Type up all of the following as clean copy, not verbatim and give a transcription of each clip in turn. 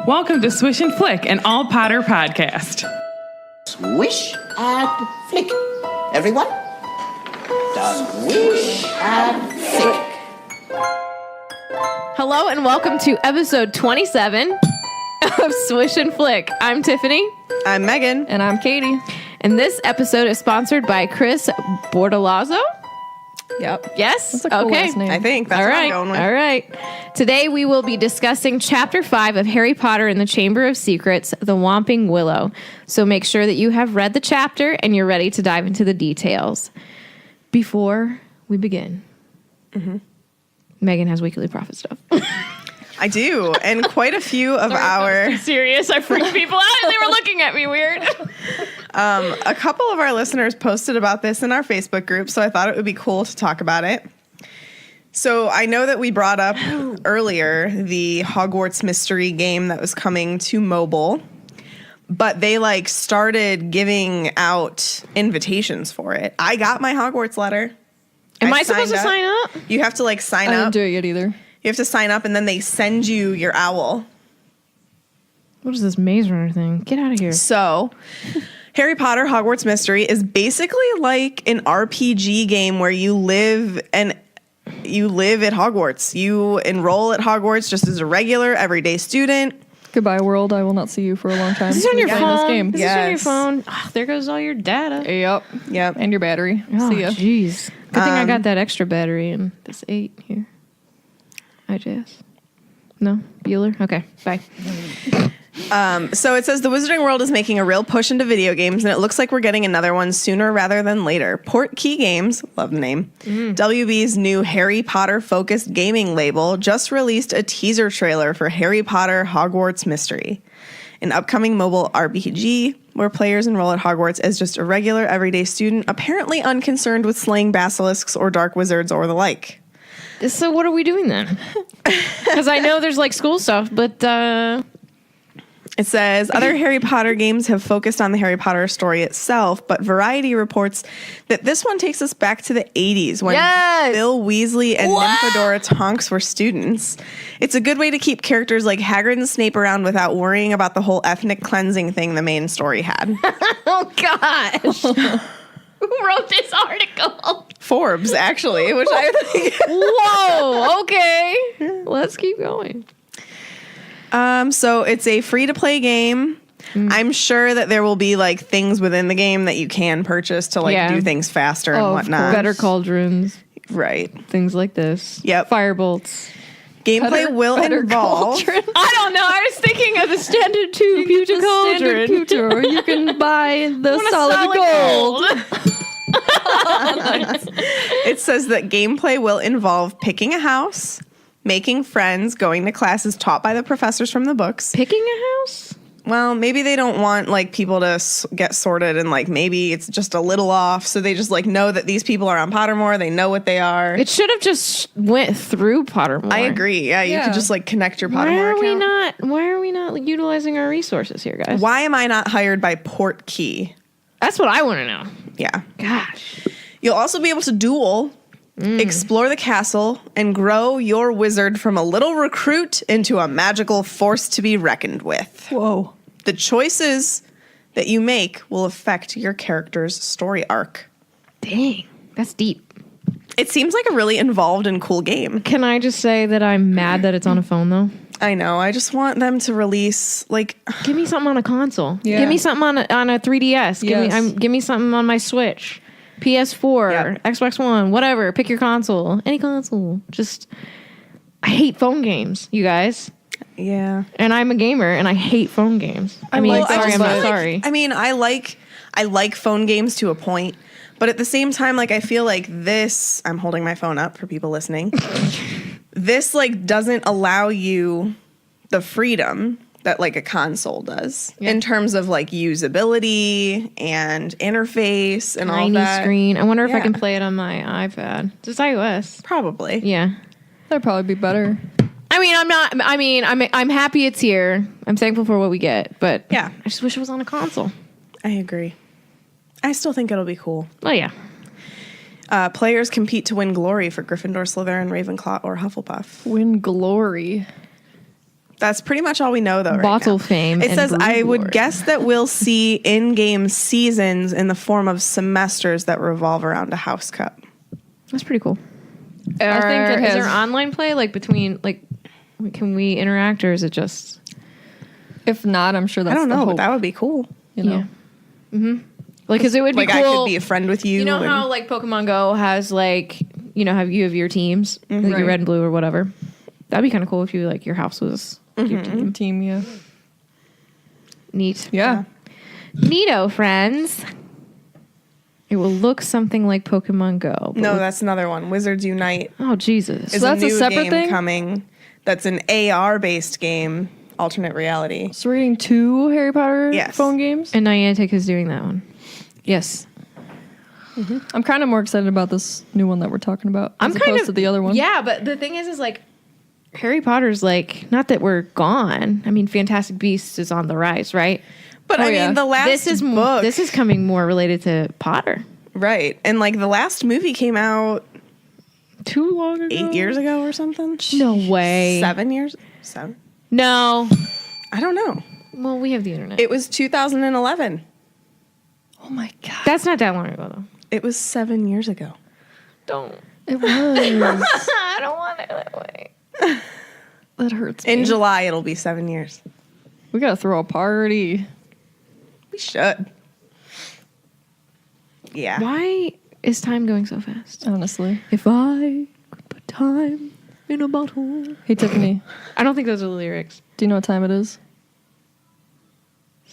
Welcome to Swish and Flick, an all Potter podcast. Swish and flick. Everyone? Swish and flick. Hello and welcome to episode 27 of Swish and Flick. I'm Tiffany. I'm Megan. And I'm Katie. And this episode is sponsored by Chris Bordalazzo. Yep. Yes? That's a cool okay. last name. I think that's All what right. I'm going with. All right. Today we will be discussing Chapter 5 of Harry Potter and the Chamber of Secrets, The Whomping Willow. So make sure that you have read the chapter and you're ready to dive into the details. Before we begin, Megan has weekly profit stuff. I do. And quite a few of our... Serious? I freaked people out and they were looking at me weird. A couple of our listeners posted about this in our Facebook group, so I thought it would be cool to talk about it. So I know that we brought up earlier the Hogwarts Mystery game that was coming to mobile, but they started giving out invitations for it. I got my Hogwarts letter. Am I supposed to sign up? You have to sign I up. didn't do it yet either. You have to sign up and then they send you your owl. What is this Maze Runner thing? Get out of here. So, Harry Potter Hogwarts Mystery is basically like an RPG game where you live at Hogwarts. You enroll at Hogwarts just as a regular everyday student. Goodbye, world. I will not see you for a long time. Is this on your Playing phone? This game. Is this on your Yes. phone? Oh, there goes all your data. Yep. Yep. And your battery. Oh, See ya. jeez. Good thing I got that extra battery in this 8 here. IJS. No? Bueller? Okay, bye. So it says the Wizarding World is making a real push into video games, and it looks like we're getting another one sooner rather than later. Portkey Games, love the name, WB's new Harry Potter-focused gaming label just released a teaser trailer for Harry Potter Hogwarts Mystery, an upcoming mobile RPG where players enroll at Hogwarts as just a regular everyday student, apparently unconcerned with slaying basilisks or dark wizards or the like. So what are we doing then? Because I know there's school stuff, but It says other Harry Potter games have focused on the Harry Potter story itself, but Variety reports that this one takes us back to the 80s when Yes! Bill Weasley and Nymphadora Tonks were students. It's a good way to keep characters like Hagrid and Snape around without worrying about the whole ethnic cleansing thing the main story had. oh gosh. Who wrote this article? Forbes, actually, which I think... Whoa, okay. Let's keep going. So it's a free-to-play game. I'm sure that there will be things within the game that you can purchase to Yeah. do things faster and Oh, of whatnot. course. Better cauldrons, Right. things like this. Yep. Firebolts. Gameplay will involve... I don't know. I was thinking of the standard 2 pewter cauldron. Pewter, or you can buy the Want a solid gold. It says that gameplay will involve picking a house, making friends, going to classes taught by the professors from the books. Picking a house? Well, maybe they don't want people to get sorted and maybe it's just a little off. So they just know that these people are on Pottermore. They know what they are. It should have just went through Pottermore. I agree. Yeah, you Yeah. could just connect your Why Pottermore are we account. Why are we not utilizing our resources here, guys? Why am I not hired by Portkey? That's what I want to know. Yeah. Gosh. You'll also be able to duel, explore the castle, and grow your wizard from a little recruit into a magical force to be reckoned with. Whoa. The choices that you make will affect your character's story arc. Dang. That's deep. It seems like a really involved and cool game. Can I just say that I'm mad that it's on a phone, though? I know. I just want them to release, Give me something on a console. Yeah. Give me something on a 3DS. Yes. Give me something on my Switch. PS4, Yep. Xbox One, whatever. Pick your console. Any console. I hate phone games, you guys. yeah. And I'm a gamer, and I hate phone games. I mean, Well, I sorry, just I'm feel not sorry. I mean, I like phone games to a point, but at the same time, I feel like this, I'm holding my phone up for people listening. This doesn't allow you the freedom that a console does in terms of usability and interface and all Tiny that. screen. I wonder if I Yeah. can play it on my iPad. It's iOS. Probably. Yeah. That'd probably be better. I'm happy it's here. I'm thankful for what we get, but Yeah. I just wish it was on a console. I agree. I still think it'll be cool. Oh yeah. Players compete to win glory for Gryffindor, Slytherin, Ravenclaw, or Hufflepuff. Win glory. That's pretty much all we know, though. Bottle right now. fame It and says, brew I would board." guess that we'll see in-game seasons in the form of semesters that revolve around a house cup. That's pretty cool. I think it Is there has- online play like between like? Can we interact or is it just? If not, I'm sure that's I don't the know, but hope, that would be cool. you know. Like, because it would be Like, cool. I could be a friend with you. You know and- how like Pokemon Go has like have your teams, like Right. your red and blue or whatever. That'd be kind of cool if you like your house was your team. Team, yeah. Neat. Yeah. Neato, friends. It will look something like Pokemon Go. but No, with- that's another one. Wizards Unite oh Jesus. is that's a a new separate game thing? coming. That's an AR-based game, alternate reality. So we're getting 2 Harry Potter Yes. phone games. And Niantic is doing that one. Yes. I'm kind of more excited about this new one that we're talking about as I'm kind opposed of to the other one. Yeah, but the thing is like Harry Potter's like not that we're gone. I mean, Fantastic Beasts is on the rise, right? But Oh, I mean, yeah. the last book, this is coming more related to Potter. right? And like the last movie came out Too long ago. 8 years ago or something. No way. 7 years. 7. No. I don't know. Well, we have the internet. It was 2011. Oh my god. That's not that long ago though. It was 7 years ago. Don't. It was. I don't want it that way. That hurts me. In July, it'll be 7 years. We gotta throw a party. We should. Yeah. Why is time going so fast? Honestly. If I could put time in a bottle. Hey Tiffany, I don't think those are the lyrics. do you know what time it is?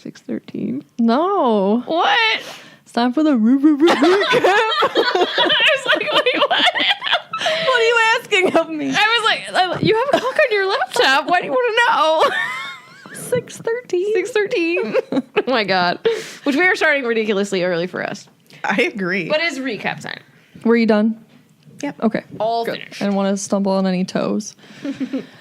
6:13. No. What? It's time for the I was like, wait, what? What are you asking of me? I was like, you have a clock on your laptop. Why do you want to know? 6:13. 6:13. Oh my god. Which we are starting ridiculously early for us. I agree. But it's recap time. Were you done? Yep. Okay. All Good. finished. I didn't want to stumble on any toes.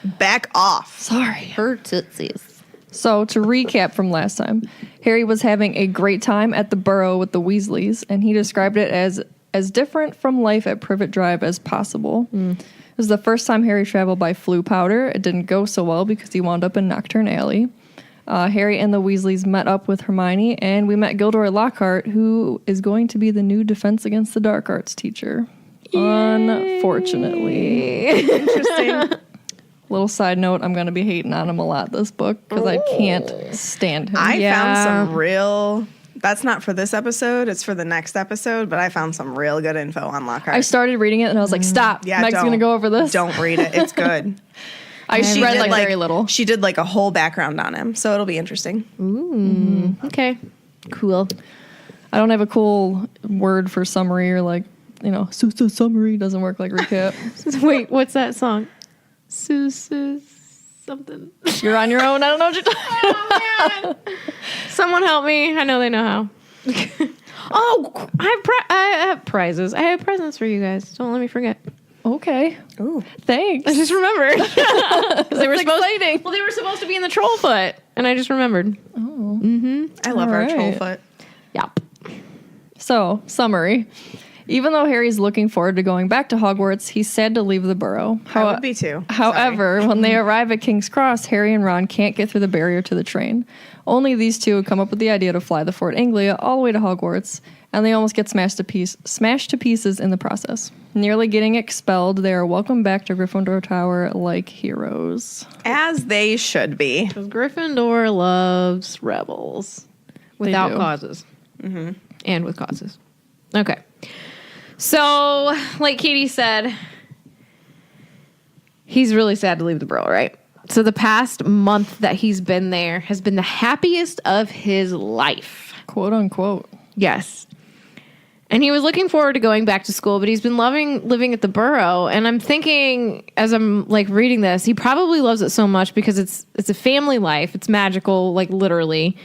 Back off. Sorry. Her tootsies. So to recap from last time, Harry was having a great time at the Burrow with the Weasleys, and he described it as different from life at Privet Drive as possible. It was the first time Harry traveled by Floo powder. It didn't go so well because he wound up in Nocturne Alley. Harry and the Weasleys met up with Hermione, and we met Gilderoy Lockhart, who is going to be the new Defense Against the Dark Arts teacher. Unfortunately. Interesting. Little side note, I'm going to be hating on him a lot this book because I can't stand him. I Yeah. found some real. That's not for this episode. It's for the next episode. But I found some real good info on Lockhart. I started reading it and I was like, stop. Yeah, Meg's don't. going to go over this. Don't read it. It's good. I She read did, like very little. She did like a whole background on him, so it'll be interesting. Okay. Cool. I don't have a cool word for summary or like, so summary doesn't work like recap. Wait, what's that song? Something. You're on your own. I don't know what you're talking about. Someone help me. I know they know how. Oh, I have prizes. I have presents for you guys. Don't let me forget. Okay. Ooh. Thanks. I just remembered. 'Cause they were exciting. Well, they were supposed to be in the troll foot, and I just remembered. I love All our troll right. foot. Yep. So, summary. Even though Harry's looking forward to going back to Hogwarts, he's sad to leave the Burrow. I would be too. However, when they arrive at King's Cross, Harry and Ron can't get through the barrier to the train. Only these two come up with the idea to fly the Fort Anglia all the way to Hogwarts, and they almost get smashed to pieces in the process. Nearly getting expelled, they are welcomed back to Gryffindor Tower like heroes. As they should be. Because Gryffindor loves rebels without do. causes. And with causes. Okay. So, like Katie said, he's really sad to leave the Burrow, right? So the past month that he's been there has been the happiest of his life. Quote unquote. Yes. And he was looking forward to going back to school, but he's been loving living at the Burrow. And I'm thinking, as I'm like reading this, he probably loves it so much because it's a family life. It's magical, like literally.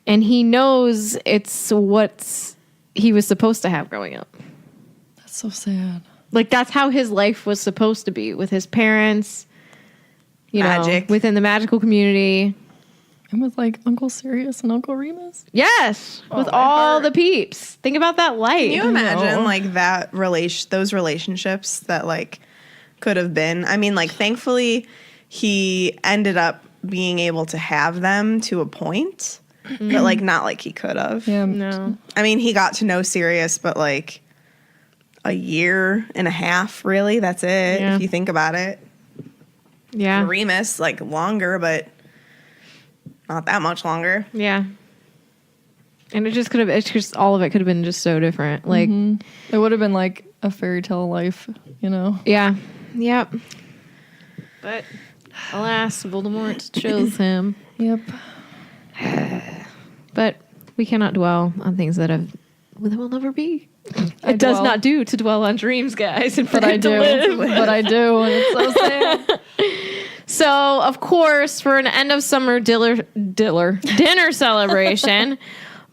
And he knows it's what he was supposed to have growing up. That's so sad. Like that's how his life was supposed to be with his parents, Magic. within the magical community. And with like Uncle Sirius and Uncle Remus. Yes, with my all heart. the peeps. Think about that life. Can you imagine know. like those relationships that like could have been? I mean, like thankfully he ended up being able to have them to a point, but like not like he could have. Yeah. No. I mean, he got to know Sirius, but like a year and a half, really. That's it. Yeah. If you think about it. Yeah. Remus, like longer, but not that much longer. Yeah. And it just could have, it's just, all of it could have been just so different. Like, It would have been like a fairy tale life, you know? yeah. Yep. But alas, Voldemort chose him. Yep. But we cannot dwell on things that will never be. I It does dwell. not do to dwell on dreams, guys. And But I do. But I do. And it's so sad. So, of course, for an end of summer dinner celebration,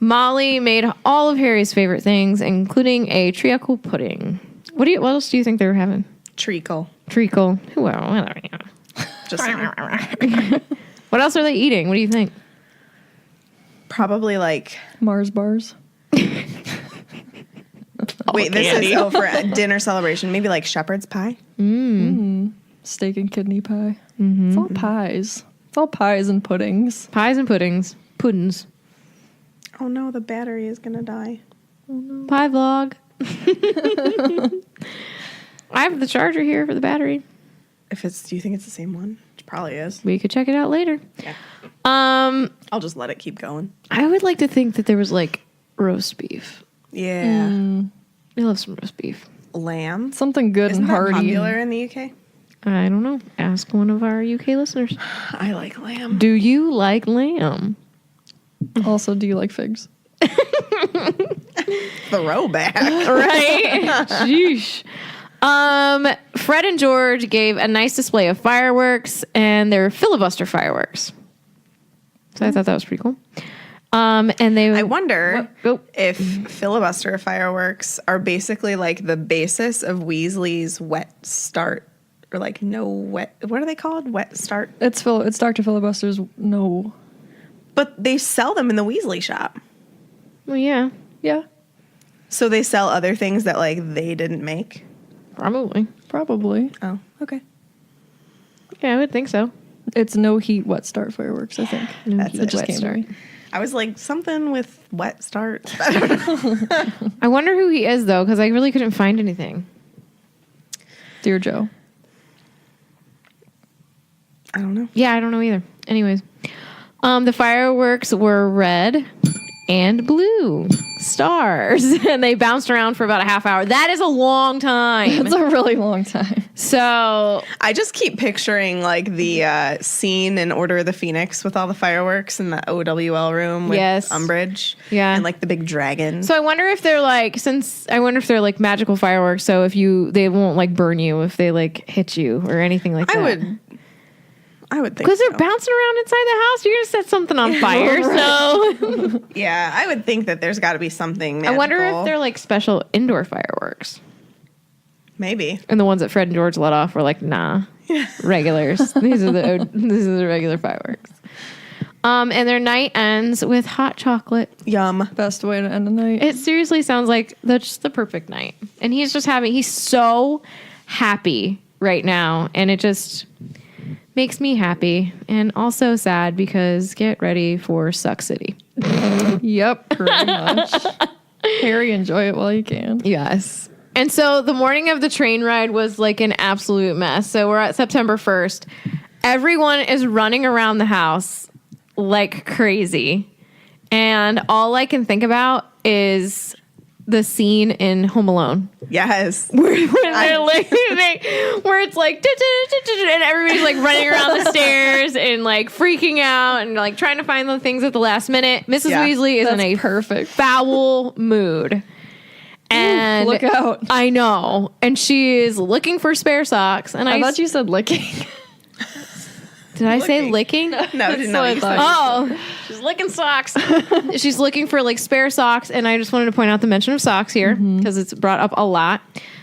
Molly made all of Harry's favorite things, including a treacle pudding. What else do you think they were having? Treacle. Treacle. Well, whatever. Just What else are they eating? What do you think? probably like, Mars bars. wait, this is for a dinner celebration. Maybe like shepherd's pie. Steak and kidney pie. It's all pies. It's all pies and puddings. Pies and puddings. Puddings. Oh no, the battery is gonna die. Pie vlog. I have the charger here for the battery. Do you think it's the same one? It probably is. We could check it out later. Yeah. Um, I'll just let it keep going. I would like to think that there was like roast beef. Yeah. I love some roast beef. Lamb. Something good Isn't and that hearty. popular in the UK? I don't know. Ask one of our UK listeners. I like lamb. Do you like lamb? Also, do you like figs? Throwback. Right? Sheesh. Fred and George gave a nice display of fireworks, and they were filibuster fireworks. So I thought that was pretty cool. And they I wonder Go. if filibuster fireworks are basically like the basis of Weasley's wet start, or like no wet. What are they called? Wet start. It's Dr. Filibuster's no. But they sell them in the Weasley shop. Well, yeah, Yeah, So they sell other things that like they didn't make. probably. probably. Oh, okay. Yeah, I would think so. It's no heat wet start fireworks, I think. That's That it. just came to me. I was like something with wet start. I wonder who he is though, because I really couldn't find anything. Dear Joe. I don't know. Yeah, I don't know either. Anyways, the fireworks were red and blue stars, and they bounced around for about a half hour. That is a long time. It's a really long time. So I just keep picturing like the scene in Order of the Phoenix with all the fireworks in the OWL room with Yes. Umbridge. Yeah. And like the big dragon. I wonder if they're like, magical fireworks. So if they won't like burn you if they like hit you or anything like that. I would think Because so. they're bouncing around inside the house. You're going to set something on fire. So Yeah, I would think that there's got to be something magical. I wonder if they're like special indoor fireworks. Maybe. And the ones that Fred and George let off were like, nah, regulars. These are the regular fireworks. And their night ends with hot chocolate. Yum. Best way to end a night. It seriously sounds like just the perfect night. And he's so happy right now. And it just makes me happy and also sad because get ready for Suck City. Yep, pretty much. Harry, enjoy it while you can. Yes. And so the morning of the train ride was like an absolute mess. So we're at September 1st. Everyone is running around the house like crazy. And all I can think about is the scene in Home Alone. Yes. Where it's like, and everybody's like running around the stairs and like freaking out and like trying to find the things at the last minute. Mrs. Yeah, Weasley is in a perfect. foul mood. And Look out. I know. And she is looking for spare socks. And I thought you said licking. did I say licking? No, didn't what know I you thought. said. Oh, she's licking socks. She's looking for like spare socks. And I just wanted to point out the mention of socks here because it's brought up a lot.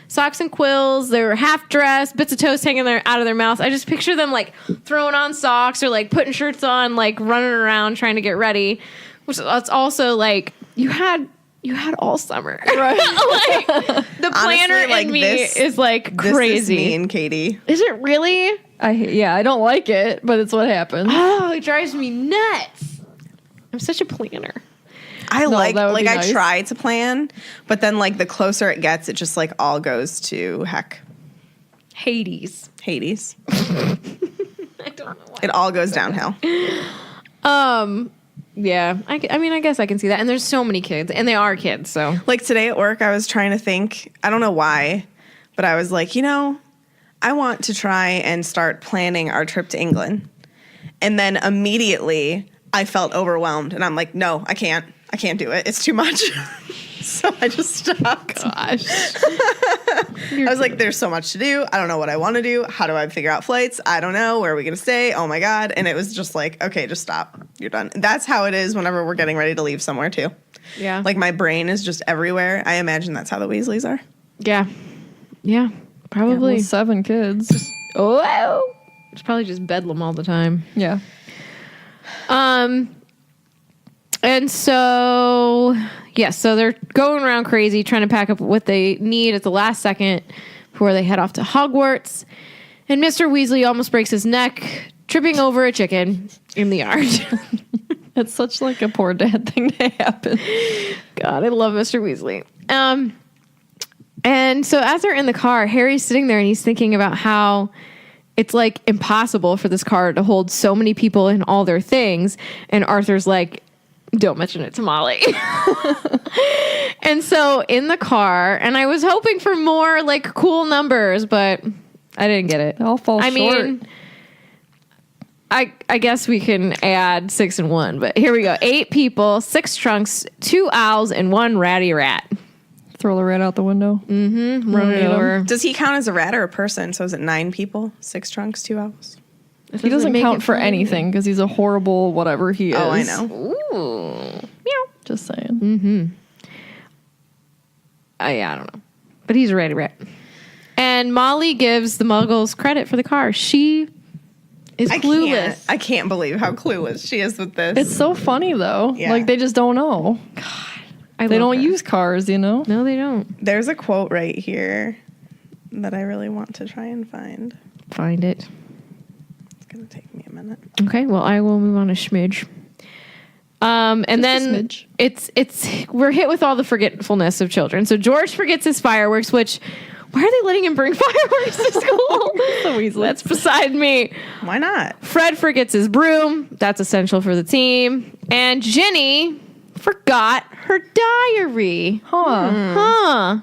Socks and quills. They were half dressed, bits of toast hanging out of their mouths. I just picture them like throwing on socks or like putting shirts on, like running around trying to get ready. Which that's also like you had you had all summer. Right. Like, the planner Honestly, like, in me this- is like This crazy. is me and Katie. Is it really? I don't like it, but it's what happens. Oh, it drives me nuts. I'm such a planner. I like that would be I nice. try to plan, but then like the closer it gets, it just like all goes to heck. Hades. Hades. I don't know why. It all goes downhill. Yeah. I mean, I guess I can see that. And there's so many kids, and they are kids, so. Like today at work, I was trying to think, I don't know why, but I was like, I want to try and start planning our trip to England. And then immediately I felt overwhelmed and I'm like, no, I can't do it. It's too much. So I just stopped. Gosh. I was like, there's so much to do. I don't know what I want to do. How do I figure out flights? I don't know. Where are we going to stay? Oh my God. And it was just like, okay, just stop. You're done. That's how it is whenever we're getting ready to leave somewhere too. Yeah. Like my brain is just everywhere. I imagine that's how the Weasleys are. Yeah. Yeah. Probably. With 7 kids. Oh. It's probably just bedlam all the time. Yeah. And so, so they're going around crazy trying to pack up what they need at the last second before they head off to Hogwarts. And Mr. Weasley almost breaks his neck tripping over a chicken in the yard. It's such like a poor dad thing to happen. God, I love Mr. Weasley. And so as they're in the car, Harry's sitting there and he's thinking about how it's like impossible for this car to hold so many people and all their things. And Arthur's like, don't mention it to Molly. And so in the car, and I was hoping for more like cool numbers, but I didn't get it. They all fall short. mean, I guess we can add 6 and 1, but here we go. 8 people, 6 trunks, 2 owls, and 1 ratty rat. Throw the rat out the window. Run it over. Does he count as a rat or a person? So is it 9 people, 6 trunks, 2 owls? He doesn't count for anything because he's a horrible whatever he is. Oh, I know. Ooh. Meow. Just saying. I don't know. But he's a ratty rat. And Molly gives the muggles credit for the car. She is clueless. I can't believe how clueless she is with this. It's so funny though. Yeah. Like they just don't know. They don't use cars, No, they don't. There's a quote right here that I really want to try and find. Find it. It's going to take me a minute. Okay, well, I will move on to Schmidge. And Just a then smidge. it's we're hit with all the forgetfulness of children. So George forgets his fireworks, which why are they letting him bring fireworks to school? That's beside me. Why not? Fred forgets his broom. That's essential for the team. And Ginny forgot her diary. Huh.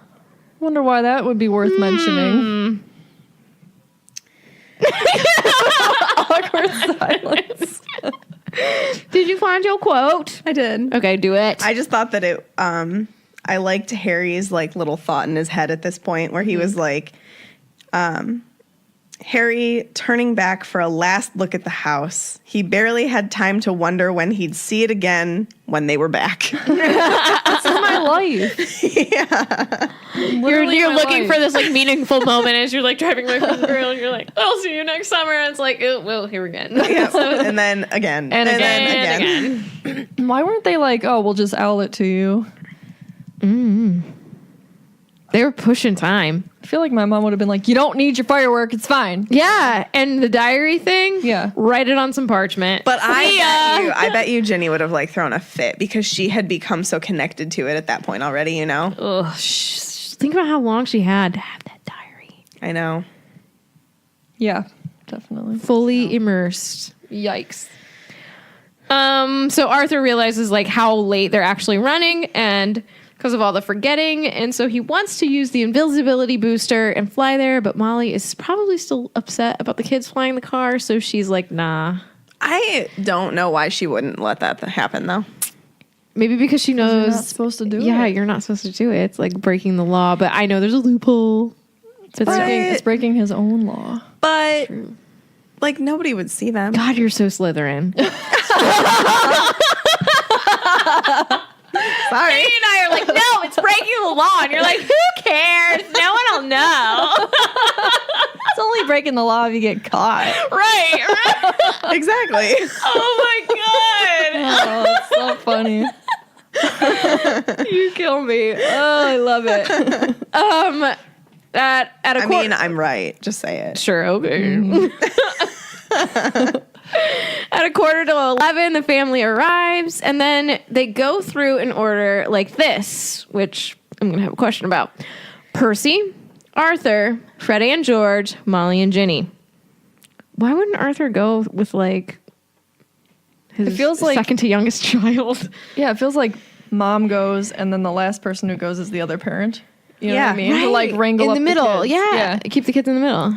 Wonder why that would be worth mentioning. Awkward silence. Did you find your quote? I did. Okay, do it. I just thought that it I liked Harry's like little thought in his head at this point where he was like Harry turning back for a last look at the house. He barely had time to wonder when he'd see it again when they were back. This is my life. You're looking for this like meaningful moment as you're like driving away from the girl and you're like, I'll see you next summer. And it's like, oh, well, here again. Yeah. And then again. And then again. Why weren't they like, oh, we'll just owl it to you? They were pushing time. I feel like my mom would have been like, you don't need your firework. It's fine. Yeah. And the diary thing. Yeah. Write it on some parchment. But I bet you Ginny would have like thrown a fit because she had become so connected to it at that point already, you know? Ugh, think about how long she had to have that diary. I know. Yeah, definitely. Fully immersed. Yikes. So Arthur realizes like how late they're actually running and because of all the forgetting. And so he wants to use the invisibility booster and fly there. But Molly is probably still upset about the kids flying the car. So she's like, nah. I don't know why she wouldn't let that happen though. Maybe because she knows. You're not supposed to do it. Yeah, you're not supposed to do it. It's like breaking the law. But I know there's a loophole. It's breaking his own law. But like nobody would see them. God, you're so Slytherin. Sorry. Amy and I are like, no, it's breaking the law. And you're like, who cares? No one will know. It's only breaking the law if you get caught. Right. Exactly. Oh, my God. Oh, it's so funny. You kill me. Oh, I love it. I'm right. Just say it. Sure, okay. At 11:15, the family arrives, and then they go through in order like this, which I'm going to have a question about. Percy, Arthur, Fred and George, Molly and Ginny. Why wouldn't Arthur go with, like, his It feels like- second to youngest child? Yeah, it feels like mom goes, and then the last person who goes is the other parent. You know what Yeah, I mean? To like wrangle in up the middle. kids. Yeah. Keep the kids in the middle.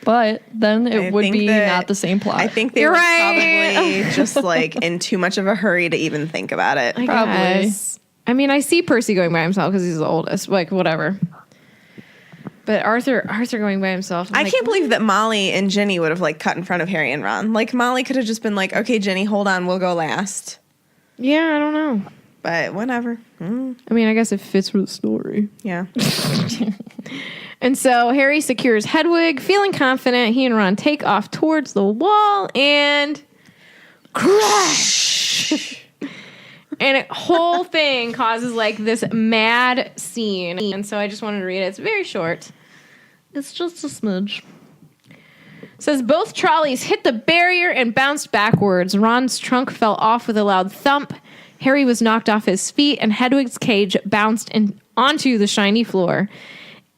But then I it would think be that- not the same plot. I think they You're were right. probably just like in too much of a hurry to even think about it. I Probably. guess. I mean, I see Percy going by himself because he's the oldest. Like, whatever. But Arthur going by himself. I'm I like, can't believe that Molly and Ginny would have like cut in front of Harry and Ron. Like Molly could have just been like, "Okay, Ginny, hold on, we'll go last." Yeah, I don't know. But whatever. I mean, I guess it fits for the story. Yeah. And so Harry secures Hedwig, feeling confident. He and Ron take off towards the wall and crash. And the whole thing causes like this mad scene. And so I just wanted to read it. It's very short. It's just a smidge. It says both trolleys hit the barrier and bounced backwards. Ron's trunk fell off with a loud thump. Harry was knocked off his feet, and Hedwig's cage bounced onto the shiny floor.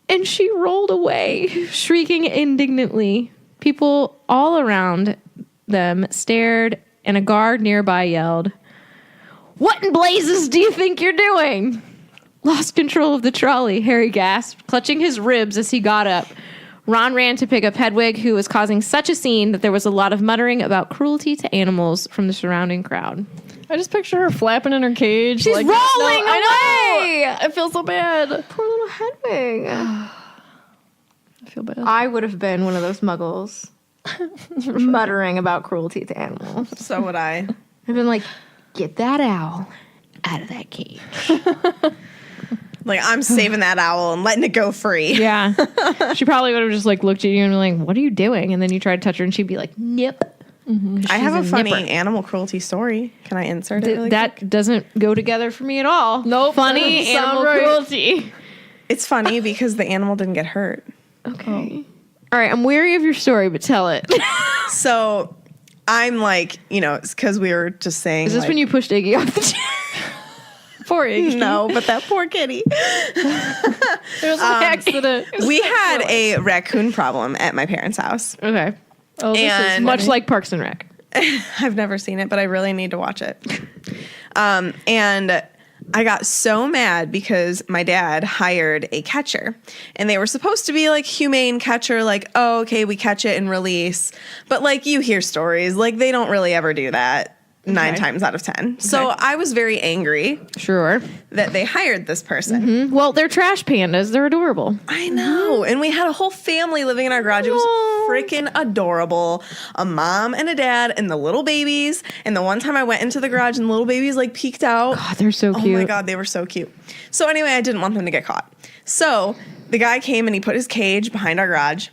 And she rolled away, shrieking indignantly. People all around them stared, and a guard nearby yelled, "What in blazes do you think you're doing?" Lost control of the trolley, Harry gasped, clutching his ribs as he got up. Ron ran to pick up Hedwig, who was causing such a scene that there was a lot of muttering about cruelty to animals from the surrounding crowd. I just picture her flapping in her cage. She's like, rolling I know! away! I feel so bad. Poor little Hedwig. I feel bad. I would have been one of those muggles muttering about cruelty to animals. So would I. I've been like, get that owl out of that cage. Like I'm saving that owl and letting it go free. Yeah. She probably would have just like looked at you and been like, what are you doing? And then you try to touch her and she'd be like, nip. I have a funny nipper. animal cruelty story. Can I insert it? Really quick? That doesn't go together for me at all. Nope, Funny doesn't sound animal right. cruelty. It's funny because the animal didn't get hurt. Okay. All right. I'm weary of your story, but tell it. So I'm like, it's because we were just saying. Is this like, when you pushed Iggy off the chair? Poor Iggy. No, but that poor kitty. There was an accident. We had a raccoon problem at my parents' house. Okay. Oh, this is and- Much like Parks and Rec. I've never seen it, but I really need to watch it. And I got so mad because my dad hired a catcher, and they were supposed to be like humane catcher, like, oh, okay, we catch it and release. But like you hear stories, like they don't really ever do that 9 times out of 10. So I was very angry Sure. that they hired this person. Well, they're trash pandas. They're adorable. I know. And we had a whole family living in our garage. It was freaking adorable. A mom and a dad and the little babies. And the one time I went into the garage and the little babies like peeked out. God, they're so cute. Oh my God, they were so cute. So anyway, I didn't want them to get caught. So the guy came and he put his cage behind our garage.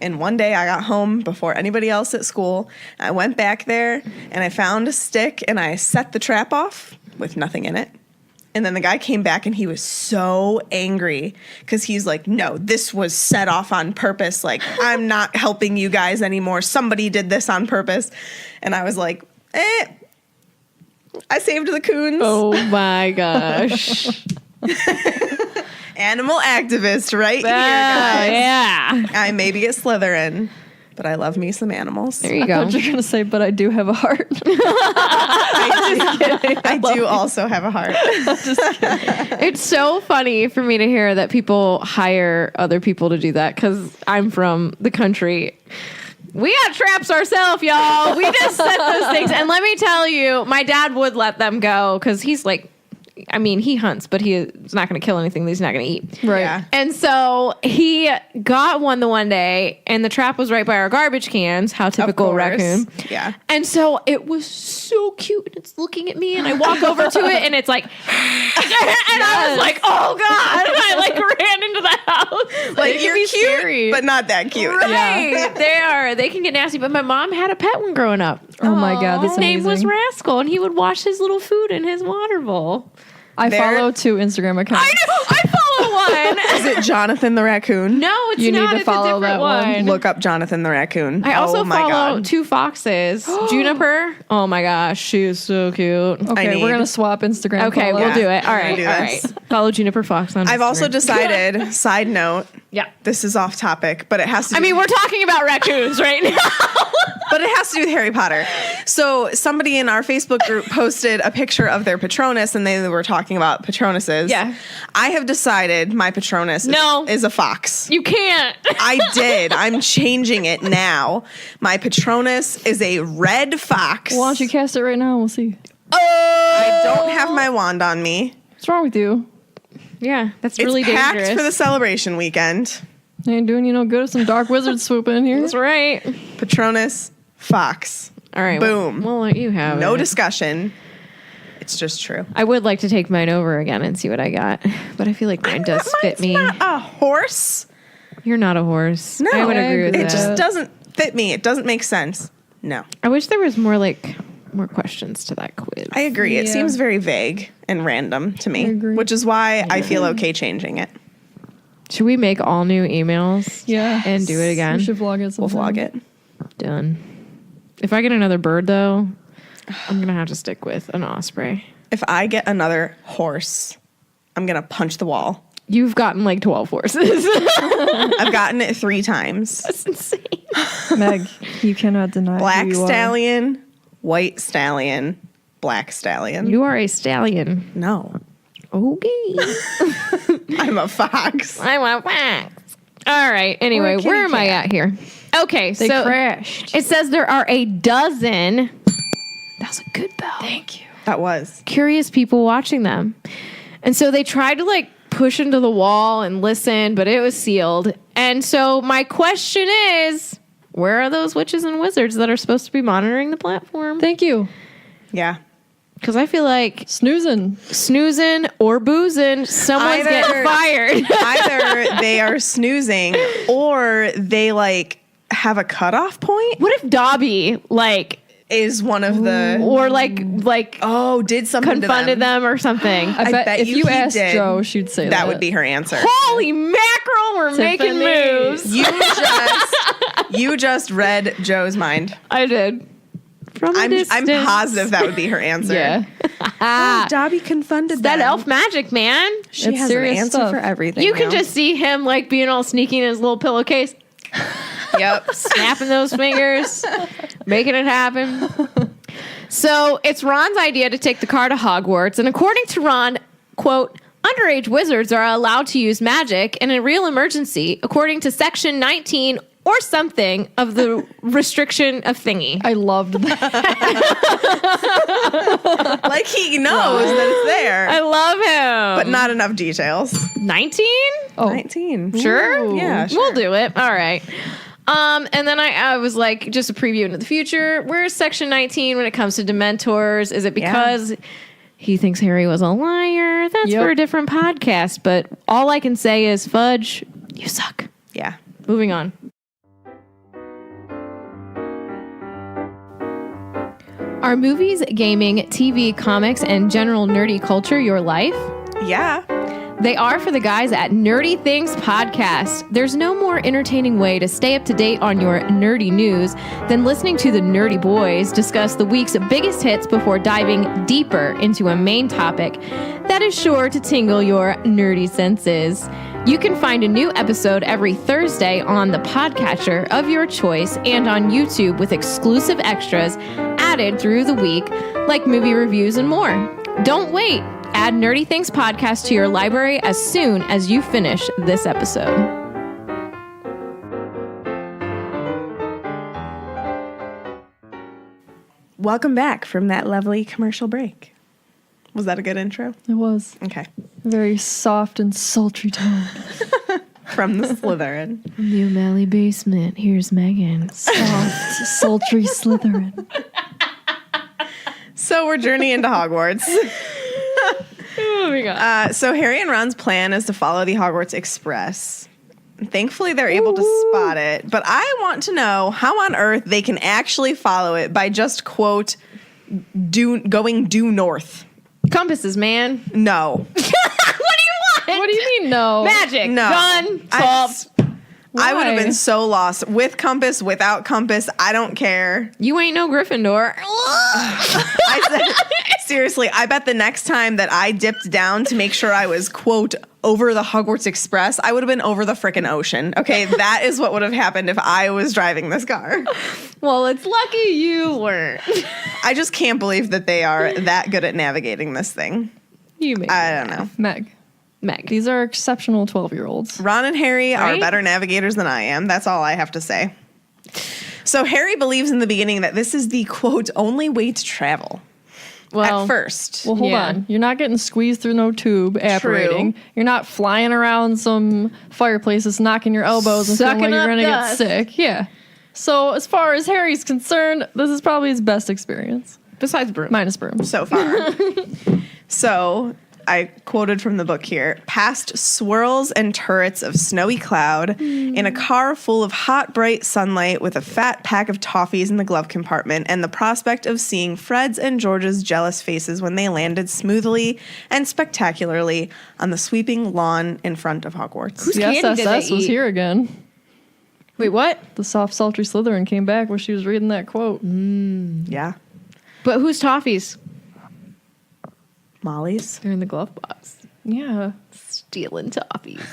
And one day I got home before anybody else at school. I went back there and I found a stick and I set the trap off with nothing in it. And then the guy came back and he was so angry because he's like, no, this was set off on purpose. Like, I'm not helping you guys anymore. Somebody did this on purpose. And I was like, I saved the coons. Oh my gosh. Animal activist right here, guys. Yeah. I may be a Slytherin, but I love me some animals. There you I go. thought you were going to say, but I do have a heart. I do also have a heart. It's so funny for me to hear that people hire other people to do that because I'm from the country. We got traps ourselves, y'all. We just set those things. And let me tell you, my dad would let them go because he's like, I mean, he hunts, but he's not going to kill anything that he's not going to eat. Right. Yeah. And so he got one the one day, and the trap was right by our garbage cans. How typical course. raccoon. Yeah. And so it was so cute. And it's looking at me, and I walk over to it, and it's like, and I was like, oh God. And I like ran into the house. Like, can you're be cute, scary. but not that cute. Right. They can get nasty. But my mom had a pet one growing up. Oh my God, that's His name was amazing. Rascal, and he would wash his little food in his water bowl. I follow 2 Instagram accounts. I know. I follow one. Is it Jonathan the Raccoon? No, it's You need not. to It's follow a different that one. Look up Jonathan the Raccoon. I also oh my follow God. 2 foxes. Juniper. Oh my gosh, she is so cute. Okay, need- we're going to swap Instagram. Okay, follows. we'll do it. All we're gonna right, do all this. right. Follow Juniper Fox on I've also Instagram. decided, side note, Yeah. this is off topic, but it has to do I mean, we're talking about raccoons right now. but it has to do with Harry Potter. So somebody in our Facebook group posted a picture of their Patronus, and they were talking about Patronuses. Yeah. I have decided my Patronus is a fox. You can't. I did. I'm changing it now. My Patronus is a red fox. Why don't you cast it right now? We'll see. I don't have my wand on me. What's wrong with you? Yeah, that's It's really packed dangerous. for the celebration weekend. Ain't doing you no good if some dark wizards swoop in here. That's right. Patronus fox. All right. Boom. We'll let you have No it. discussion. It's just true. I would like to take mine over again and see what I got, but I feel like mine does fit me. Not a horse. You're not a horse. No, I would agree with it that. just doesn't fit me. It doesn't make sense. No, I wish there was more questions to that quiz. I agree. It Yeah. seems very vague and random to me, agree. which is why I feel okay changing it. Should we make all new emails? Yeah. And do it again? We should vlog it We'll sometime. vlog it. Done. If I get another bird, though, I'm going to have to stick with an osprey. If I get another horse, I'm gonna punch the wall. You've gotten like 12 horses. I've gotten it 3 times. That's insane. Meg, you cannot deny Black who you are. stallion, white stallion, black stallion. You are a stallion. No, Okay. I'm a fox. I want wax. All right. Anyway, Or a where am kitty I cat. at here? Okay. They so crashed. it says there are a dozen. That was a good bell. Thank you. That was. Curious people watching them. And so they tried to push into the wall and listen, but it was sealed. And so my question is, where are those witches and wizards that are supposed to be monitoring the platform? Thank you. Yeah. Because I feel like Snoozing. snoozing or boozing, someone's Either- getting fired. Either they are snoozing or they have a cutoff point. What if Dobby Is one of the or did something confronted to them. them or something? I bet if you he asked did. Jo, she'd say that. That would be her answer. Holy mackerel, we're making Tiffany. moves. You just read Joe's mind. I did. From a I'm distance. positive that would be her answer. Yeah. Dobby confronted That them. elf magic, man. She It's has an serious answer stuff. for everything. You can now. just see him being all sneaky in his little pillowcase, Yep. snapping those fingers, making it happen. So it's Ron's idea to take the car to Hogwarts, and according to Ron, quote, underage wizards are allowed to use magic in a real emergency, according to Section 19 or something of the restriction of thingy. I loved that. Like he knows that it's there, I love him. but not enough details. 19? Oh, 19. Sure? Yeah, sure. We'll do it. All right. And then I was just a preview into the future. Where's Section 19 when it comes to Dementors? Is it because he thinks Harry was a liar? That's Yep. for a different podcast. But all I can say is, Fudge, you suck. Yeah. Moving on. Are movies, gaming, TV, comics, and general nerdy culture your life? Yeah. They are for the guys at Nerdy Things Podcast. There's no more entertaining way to stay up to date on your nerdy news than listening to the Nerdy Boys discuss the week's biggest hits before diving deeper into a main topic that is sure to tingle your nerdy senses. You can find a new episode every Thursday on the podcatcher of your choice and on YouTube with exclusive extras added through the week, like movie reviews and more. Don't wait. Add Nerdy Things Podcast to your library as soon as you finish this episode. Welcome back from that lovely commercial break. Was that a good intro? it was Okay. a very soft and sultry tone. From the Slytherin. The O'Malley basement. Here's Megan. Soft, sultry Slytherin. So we're journeying to Hogwarts. Moving on. So Harry and Ron's plan is to follow the Hogwarts Express. Thankfully, they're able to spot it. But I want to know how on earth they can actually follow it by just, quote, going due north. Compasses, man. No. What do you want? What do you mean no? Magic. No. Done. Solved. I would have Why? been so lost. With compass, without compass, I don't care. You ain't no Gryffindor. I said, seriously, I bet the next time that I dipped down to make sure I was, quote, over the Hogwarts Express, I would have been over the frickin' ocean. Okay, that is what would have happened if I was driving this car. Well, it's lucky you weren't. I just can't believe that they are that good at navigating this thing. You may. I don't know. Meg. These are exceptional 12-year-olds. Ron and Harry are Right? better navigators than I am. That's all I have to say. So Harry believes in the beginning that this is the, quote, only way to travel. Well, At first. Well, hold Yeah. on. You're not getting squeezed through no tube apparating. You're not flying around some fireplaces, knocking your elbows and feeling Sucking like you're up going to get dust. sick. Yeah. So as far as Harry's concerned, this is probably his best experience. besides broom. Minus broom. So far. So I quoted from the book here, past swirls and turrets of snowy cloud in a car full of hot, bright sunlight with a fat pack of toffees in the glove compartment and the prospect of seeing Fred's and George's jealous faces when they landed smoothly and spectacularly on the sweeping lawn in front of Hogwarts. The candy did they SSS was eat? here again. Wait, what? The soft, sultry Slytherin came back when she was reading that quote. Yeah. But who's toffees? Molly's. They're in the glove box. Yeah. Stealing toffees.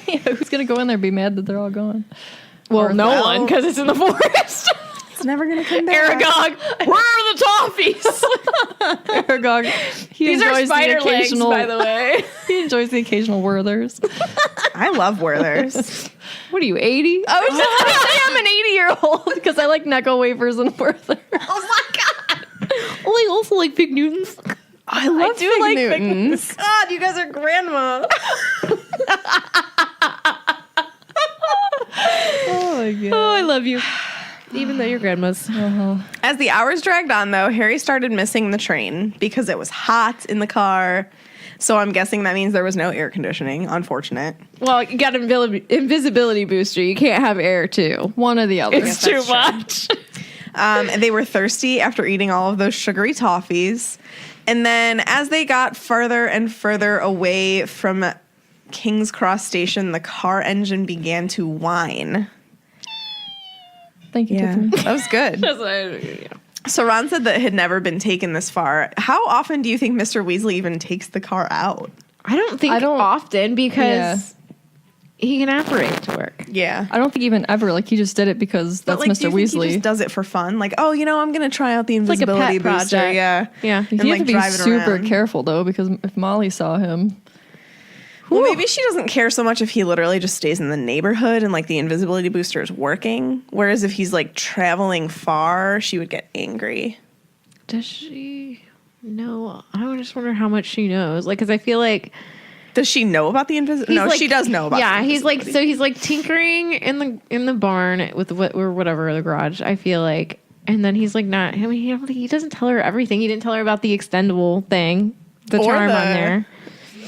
Yeah. Who's going to go in there and be mad that they're all gone? Well, no well- one, because it's in the forest. It's never going to come back. Aragog, where are the toffees? Aragog, he These are enjoys spider the legs, occasional, by the way. he enjoys the occasional Werthers. I love Werther's. What are you, 80? I was just going to say I'm an 80-year-old because I like Necco wafers and Werther. Oh my god. Well, I also like Big Newtons. I love do Fig like Fig Newtons. God, you guys are grandma. Oh my god. Oh, I love you. Even though you're grandma's. As the hours dragged on, though, Harry started missing the train because it was hot in the car. So I'm guessing that means there was no air conditioning. Unfortunate. Well, you got an invisibility booster. You can't have air, too. One or the other. It's too much. And they were thirsty after eating all of those sugary toffees. And then as they got further and further away from King's Cross Station, the car engine began to whine. Thank you, Tiffany. That was good. So Ron said that it had never been taken this far. How often do you think Mr. Weasley even takes the car out? I don't think often because he can operate to work. Yeah. I don't think even ever. Like, he just did it because that's But, like, Mr. do you think Weasley. he just does it for fun? Like, oh, I'm going to try out the like a invisibility pet booster. project. Yeah. Yeah. And, You like, have to be drive it super around. careful, though, because if Molly saw him... Well, maybe she doesn't care so much if he literally just stays in the neighborhood and, like, the invisibility booster is working. Whereas if he's, like, traveling far, she would get angry. Does she know? I just wonder how much she knows. Like, because I feel like Does she know about the invisibility? No, like- she does know about Yeah, the he's like invisibility. he's like tinkering in the barn with or whatever, the garage. I feel like, and then he's like not. I mean, he doesn't tell her everything. He didn't tell her about the extendable thing, the Or charm the- on there.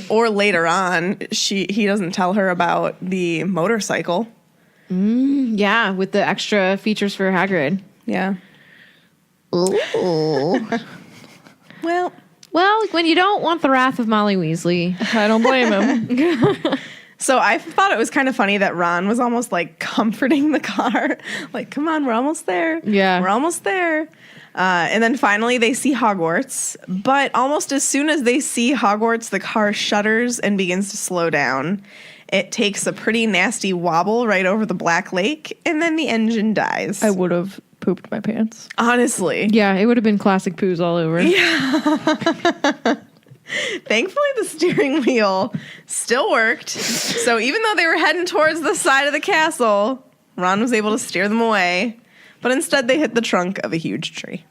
Or later on, he doesn't tell her about the motorcycle. Yeah, with the extra features for Hagrid. Yeah. Ooh. Well, Well, when you don't want the wrath of Molly Weasley. I don't blame him. so I thought it was kind of funny that Ron was almost like comforting the car. Like, come on, we're almost there. Yeah. We're almost there. And then finally they see Hogwarts. But almost as soon as they see Hogwarts, the car shudders and begins to slow down. It takes a pretty nasty wobble right over the Black Lake, and then the engine dies. I would have pooped my pants. Honestly. Yeah, it would have been classic poos all over. Thankfully, the steering wheel still worked. So even though they were heading towards the side of the castle, Ron was able to steer them away. But instead, they hit the trunk of a huge tree.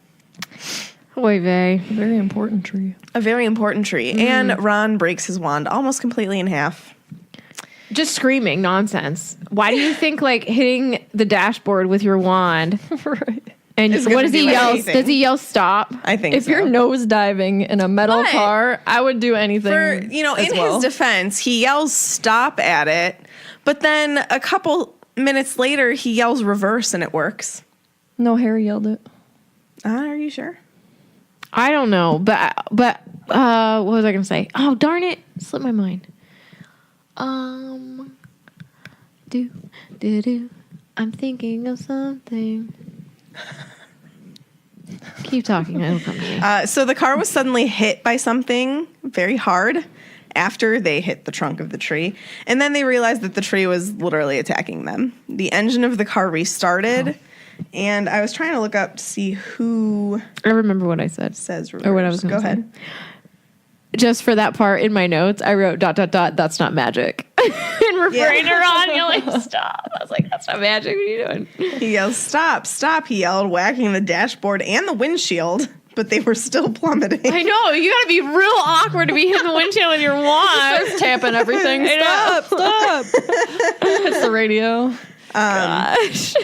Oy vey. A very important tree. A very important tree. And Ron breaks his wand almost completely in half. Just screaming nonsense. Why do you think like hitting the dashboard with your wand? Right. And Is what gonna does he do yell? anything. Does he yell stop? I think If so. you're nose diving in a metal But- car, I would do anything. For, in his defense, he yells stop at it. But then a couple minutes later, he yells reverse and it works. No, Harry yelled it. Are you sure? I don't know, but what was I gonna say? Oh, darn it, slipped my mind. Do. I'm thinking of something. Keep talking. It'll come to me. So the car was suddenly hit by something very hard after they hit the trunk of the tree. And then they realized that the tree was literally attacking them. The engine of the car restarted. And I was trying to look up to see who I remember what I said. says reverse. Or what I was Go gonna say. ahead. Just for that part in my notes, I wrote ... That's not magic. And referring to Ron, you're like, stop. I was like, that's not magic. What are you doing? He yells, stop, stop, he yelled, whacking the dashboard and the windshield. But they were still plummeting. I know. You got to be real awkward to be hitting the windshield with your wand. Starts tapping everything. Stop. It's the radio. Gosh.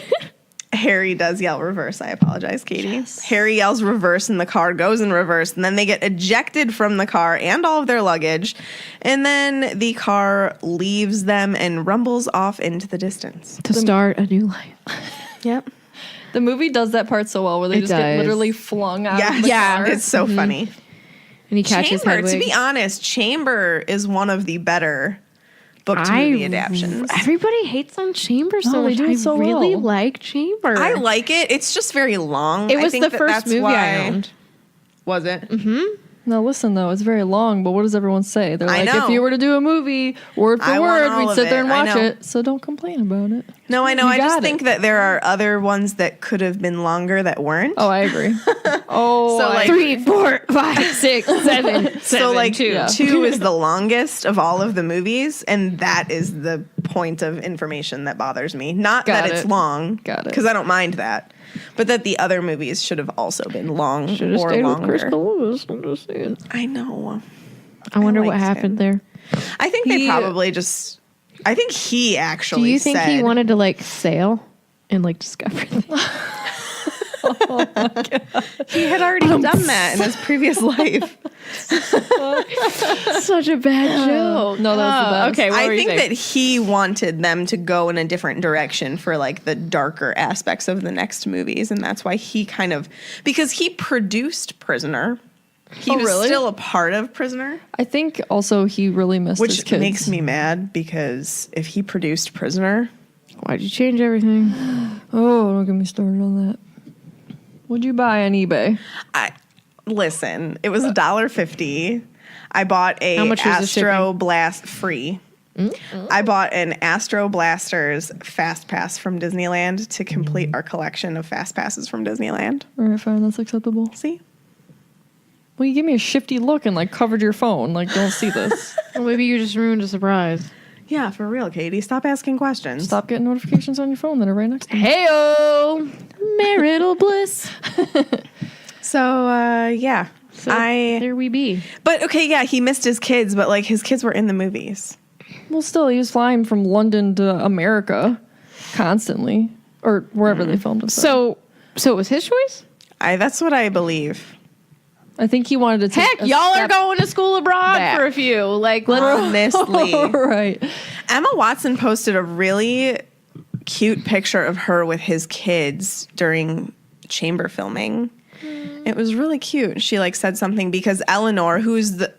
Harry does yell reverse. I apologize, Katie. Yes. Harry yells reverse and the car goes in reverse. And then they get ejected from the car and all of their luggage. And then the car leaves them and rumbles off into the distance. To start a new life. Yep. The movie does that part so well where they get literally flung out of the car. It's so funny. And he catches Chamber, Hedwig. to be honest, Chamber is one of the better book-to-movie adaptions. Everybody hates on Chamber so No, they much. do I it so really well. like Chamber. I like it. It's just very long. It I was think the that first that's movie why. I owned. Was it? Now listen though, it's very long, but what does everyone say? They're I like, know. if you were to do a movie word I for want word, all we'd of sit there it. and I watch know. it. So don't complain about it. No, I know. You I just got think that there are other ones that could have been longer that weren't. Oh, I agree. Oh, So, like- 3, 4, 5, 6, 7. So like 2. Yeah. 2 is the longest of all of the movies, and that is the point of information that bothers me. Not Got that it's it. long, Got it. because I don't mind that, but that the other movies should have also been long Should've or stayed with longer. Crystal Lewis. I'm just saying. I know. I wonder what liked happened there. I think they He- probably just. I think he actually. Do you think he said- wanted to like sail and like discover them? He had already done that in his previous life. Such a bad joke. No, that was the best. Okay, what I were you think saying? that he wanted them to go in a different direction for like the darker aspects of the next movies, and that's why he kind of because he produced Prisoner. He was really? still a part of Prisoner, I think also he really missed his which kids. makes me mad because if he produced Prisoner, Why'd you change everything? Oh, don't get me started on that. What'd you buy on eBay? listen, it was $1.50. I bought a How much was the Astro shipping? Blast free. I bought an Astro Blasters Fast Pass from Disneyland to complete our collection of Fast Passes from Disneyland. All right, fine, that's acceptable. See? Well, you gave me a shifty look and like covered your phone. Like, don't see this. Well, maybe you just ruined a surprise. Yeah, for real, Katie. Stop asking questions. Stop getting notifications on your phone that are right next to you. Heyo, marital bliss. So, yeah. So there we be. But okay, yeah, he missed his kids, but like his kids were in the movies. Well, still, he was flying from London to America constantly, or wherever they filmed it. So it was his choice? That's what I believe. I think he wanted to take Heck, a y'all are step going to school abroad back. for a few. Like, let's Honestly. right. Emma Watson posted a really cute picture of her with his kids during chamber filming. It was really cute. She like said something because Eleanor,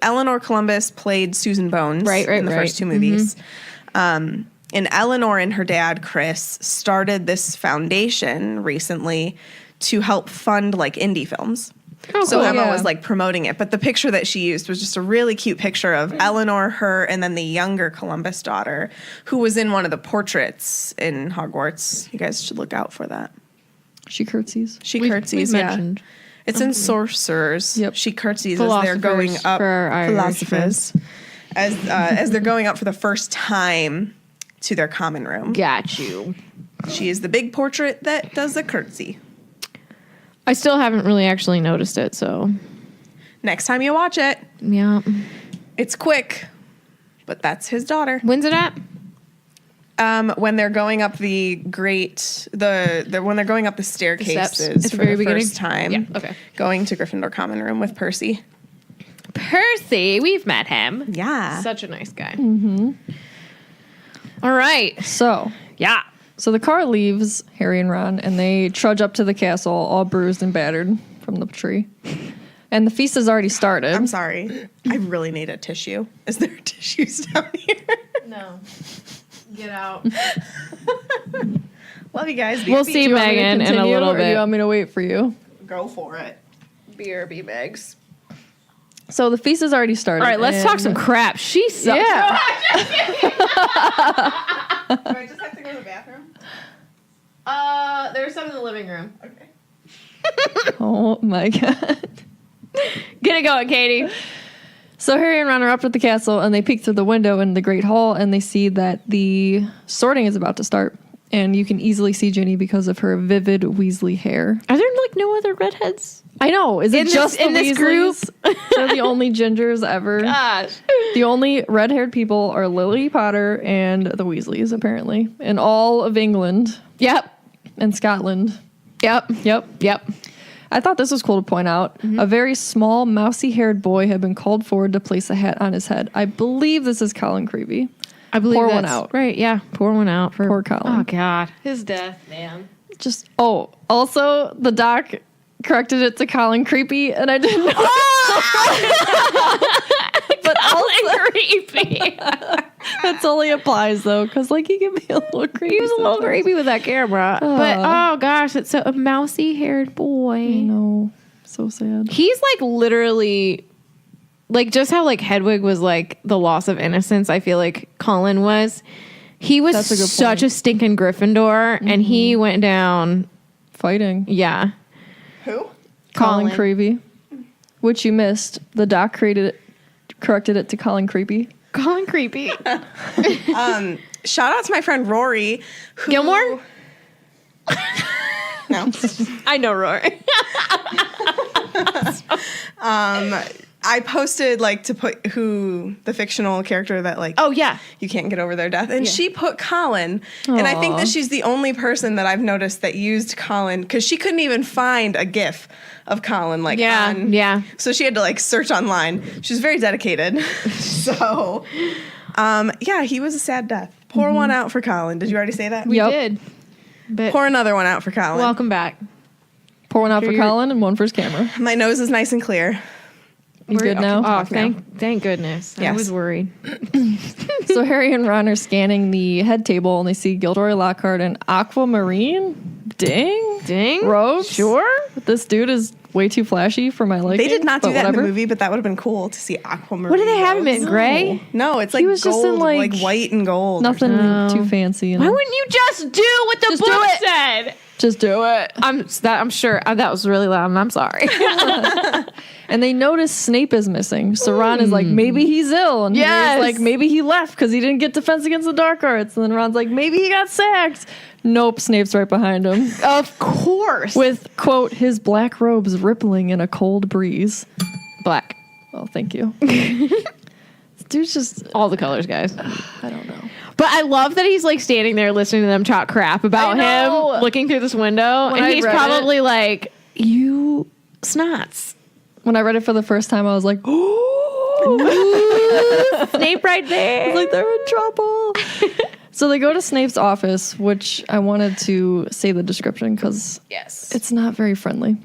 Eleanor Columbus played Susan Bones in the first two movies. And Eleanor and her dad, Chris, started this foundation recently to help fund like indie films. So cool. Emma Yeah. was like promoting it, but the picture that she used was just a really cute picture of Eleanor, her, and then the younger Columbus daughter, who was in one of the portraits in Hogwarts. You guys should look out for that. She curtsies. She We've curtsies, yeah. mentioned. It's in Sorcerers. Yep. She curtsies as they're going Philosophers up. for our Irish Philosophers. As they're going up for the first time to their common room. Got you. She is the big portrait that does a curtsy. I still haven't really actually noticed it, so Next time you watch it, yeah. it's quick, but that's his daughter. When's it at? When they're going up when they're going up the staircases At the for very the beginning? first time. Yeah, okay. Going to Gryffindor Common Room with Percy. Percy, we've met him. Yeah. Such a nice guy. Mm-hmm. All right. So Yeah. the car leaves Harry and Ron, and they trudge up to the castle, all bruised and battered from the tree. And the feast has already started. I'm sorry. I really need a tissue. Is there tissues down here? No. Get out. Love you guys. We'll see Do you want me to Megan in a continue, little or do bit. you want me to wait for you? Go for it. BRB bags. So the feast has already started. All right, let's talk and- some crap. She sucks. Yeah. Do I just have to go to the bathroom? There's some in the living room. Okay. Oh my god. Get it going, Katie. So Harry and Ron are up at the castle, and they peek through the window in the Great Hall, and they see that the sorting is about to start. And you can easily see Ginny because of her vivid Weasley hair. Are there like no other redheads? I know. Is it In just this- in the this group? Weasleys? They're the only gingers ever. Gosh. The only red-haired people are Lily Potter and the Weasleys, apparently, in all of England Yep. and Scotland. Yep. Yep. I thought this was cool to point out. A very small, mousy-haired boy had been called forward to place a hat on his head. I believe this is Colin Creevy. I believe Pour one that's out. Right, yeah. Pour one out for Poor Colin. Oh God. His death, man. Just also the doc corrected it to Colin Creepy, and I didn't know. But also, Creepy. that only applies though, because like he can be a little creepy. He was a little sometimes. creepy with that camera. But oh gosh, it's a mousy haired boy. No, so sad. He's like literally like just how like Hedwig was like the loss of innocence, I feel like Colin was. He was That's a good such point. a stinking Gryffindor and he went down. Fighting. Yeah. Who? Colin Colin. Creevy, which you missed. The doc corrected it to Colin Creepy. Colin Creepy. Shout out to my friend Rory. Who, Gilmore? No. I know Rory. I posted like to put who the fictional character that like Oh yeah. you can't get over their death, and she put Colin. And I think Aw. that she's the only person that I've noticed that used Colin because she couldn't even find a GIF of Colin like Yeah. on. Yeah. So she had to like search online. She's very dedicated. So yeah, he was a sad death. Pour one out for Colin. Did you already say that? We Yep. did. But Pour another one out for Colin. welcome back. Pour one out for Sure. Colin and one for his camera. My nose is nice and clear. You good now? Oh, thank goodness. I Yes. was worried. So Harry and Ron are scanning the head table and they see Gilderoy Lockhart and Aquamarine. Ding. Robes. Sure. This dude is way too flashy for my liking. They did not do but that in whatever. the movie, but that would have been cool to see Aquamarine. What do they have him in? robes. Gray? No, it's like was gold, just in, like, white and gold. or Nothing No. too fancy. You Why know? wouldn't you just do what the Just book do it. said? Just do it. I'm sure that was really loud, and I'm sorry. And they notice Snape is missing. So Ron is like, maybe he's ill. And Yes. Harry's like, maybe he left because he didn't get Defense Against the Dark Arts. And then Ron's like, maybe he got sacked. Nope, Snape's right behind him. Of course. With, quote, his black robes rippling in a cold breeze. black. Well, thank you. This dude's just, All the colors, guys. I don't know. But I love that he's like standing there listening to them talk crap about I know. him, looking through this window, When and I he's read probably like, "You snots, When I read it for the first time, I was like, Snape right there." like they're in trouble. So they go to Snape's office, which I wanted to say the description because Yes. it's not very friendly.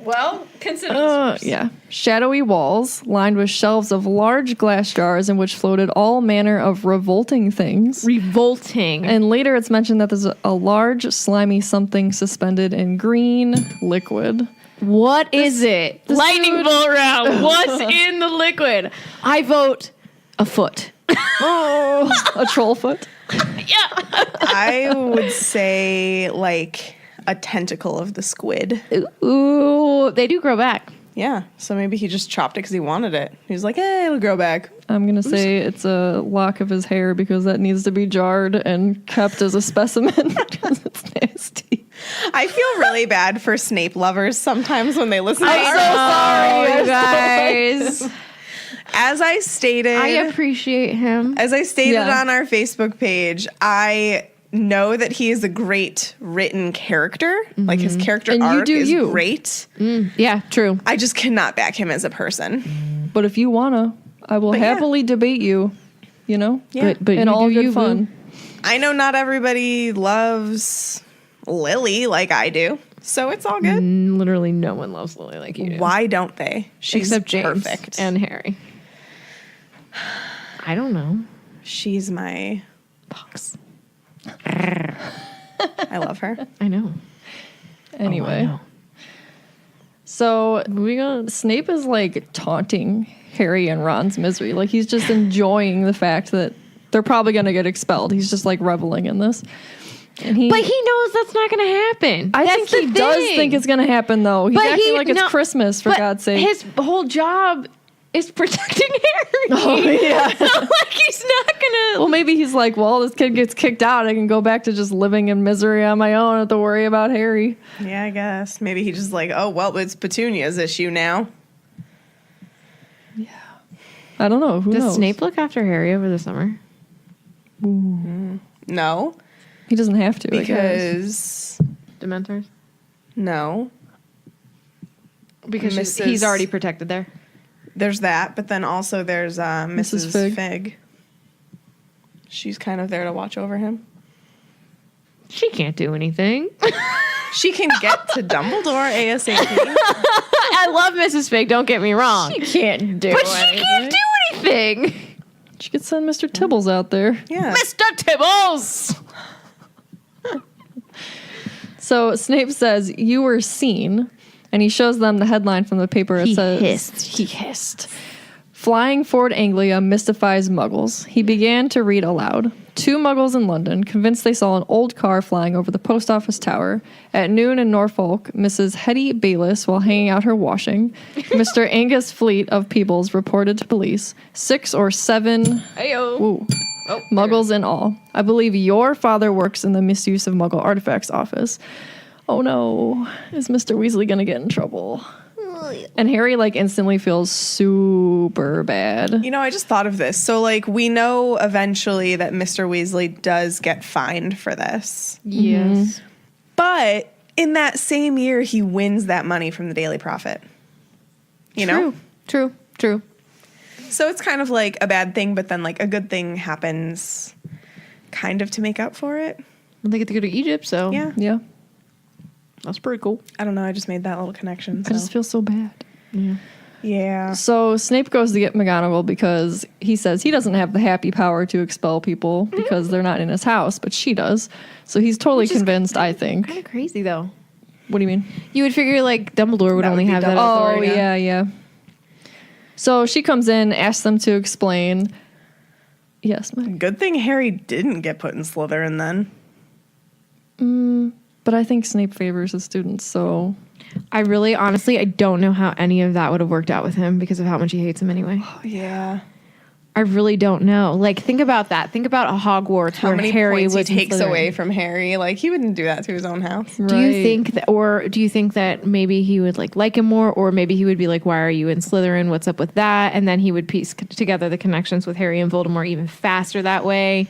Well, consider. Yeah. Shadowy walls lined with shelves of large glass jars in which floated all manner of revolting things. Revolting. And later it's mentioned that there's a large slimy something suspended in green liquid. What is it? Lightning dude- bolt round. What's in the liquid? I vote a foot. Oh, a troll foot. I would say like a tentacle of the squid. Ooh, they do grow back. Yeah, so maybe he just chopped it because he wanted it. He was like, "Hey, it'll grow back." I'm going to say it's a lock of his hair because that needs to be jarred and kept as a specimen because it's nasty. I feel really bad for Snape lovers sometimes when they listen to I'm our so sorry, you guys. As I stated, I appreciate him. as I stated Yeah. on our Facebook page, I know that he is a great written character. Like his character And you arc do is you. great. Yeah, true. I just cannot back him as a person. But if you want to, I will But yeah. happily debate you, you know? Yeah. But in you all do good you, fun. boo. I know not everybody loves Lily like I do. So it's all good. Literally no one loves Lily like you do. Why don't they? She's Except James perfect. and Harry. I don't know. She's my Fox. I love her. I know. Anyway. I know. So Moving on. Snape is like taunting Harry and Ron's misery. Like he's just enjoying the fact that they're probably going to get expelled. He's just like reveling in this. And But he knows that's not going to happen. I That's think he the does thing. think it's going to happen though. He's But acting he- like it's no, Christmas, for but God's sake. His whole job is protecting Harry. Oh, yeah. So, like, he's not gonna. Well, maybe he's like, well, this kid gets kicked out. I can go back to just living in misery on my own. I don't have to worry about Harry. Yeah, I guess. Maybe he just like, oh, well, it's Petunia's issue now. I don't know. Who Does knows? Snape look after Harry over the summer? No, He doesn't have to, I guess. because Dementors? no, Because Mrs. he's already protected there. there's that. But then also there's Mrs. Fig. Fig. She's kind of there to watch over him. She can't do anything. She can get to Dumbledore ASAP. I love Mrs. Fig, don't get me wrong. She can't do But she can't do anything. She could send Mr. Tibbles out there. Yeah. Mr. Tibbles! So Snape says, "You were seen," and he shows them the headline from the paper. It says, He hissed. "Flying Ford Anglia mystifies Muggles." He began to read aloud. 2 Muggles in London, convinced they saw an old car flying over the post office tower. At noon in Norfolk, Mrs. Hetty Bayliss, while hanging out her washing. Mr. Angus Fleet of Peebles reported to police. 6 or 7 Ayo. ooh, Muggles in all. I believe your father works in the misuse of Muggle artifacts office. Oh no, is Mr. Weasley gonna get in trouble? And Harry like instantly feels super bad. You know, I just thought of this. So, like, we know eventually that Mr. Weasley does get fined for this. Yes. But in that same year, he wins that money from the Daily Prophet. You know? True. So it's kind of like a bad thing, but then, like, a good thing happens kind of to make up for it. Well, they get to go to Egypt, so Yeah. Yeah, that's pretty cool. I don't know. I just made that little connection. I just feel so bad. Yeah. So Snape goes to get McGonagall because he says he doesn't have the happy power to expel people because they're not in his house, but she does. So he's totally Which is convinced, I think. Kind of crazy, though. What do you mean? You would figure, like, Dumbledore would That only would be have that Dumbledore. Oh, authority. yeah. So she comes in, asks them to explain. Yes, Mike. Good thing Harry didn't get put in Slytherin then. But I think Snape favors his students, so I really, honestly, I don't know how any of that would have worked out with him because of how much he hates him anyway. Yeah. I really don't know. Like, think about that. Think about a Hogwarts How where many Harry points he was in takes Slytherin. away from Harry? Like, he wouldn't do that to his own house. Do you think that, or do you think that maybe he would like him more, or maybe he would be like, "Why are you in Slytherin? What's up with that?" And then he would piece together the connections with Harry and Voldemort even faster that way.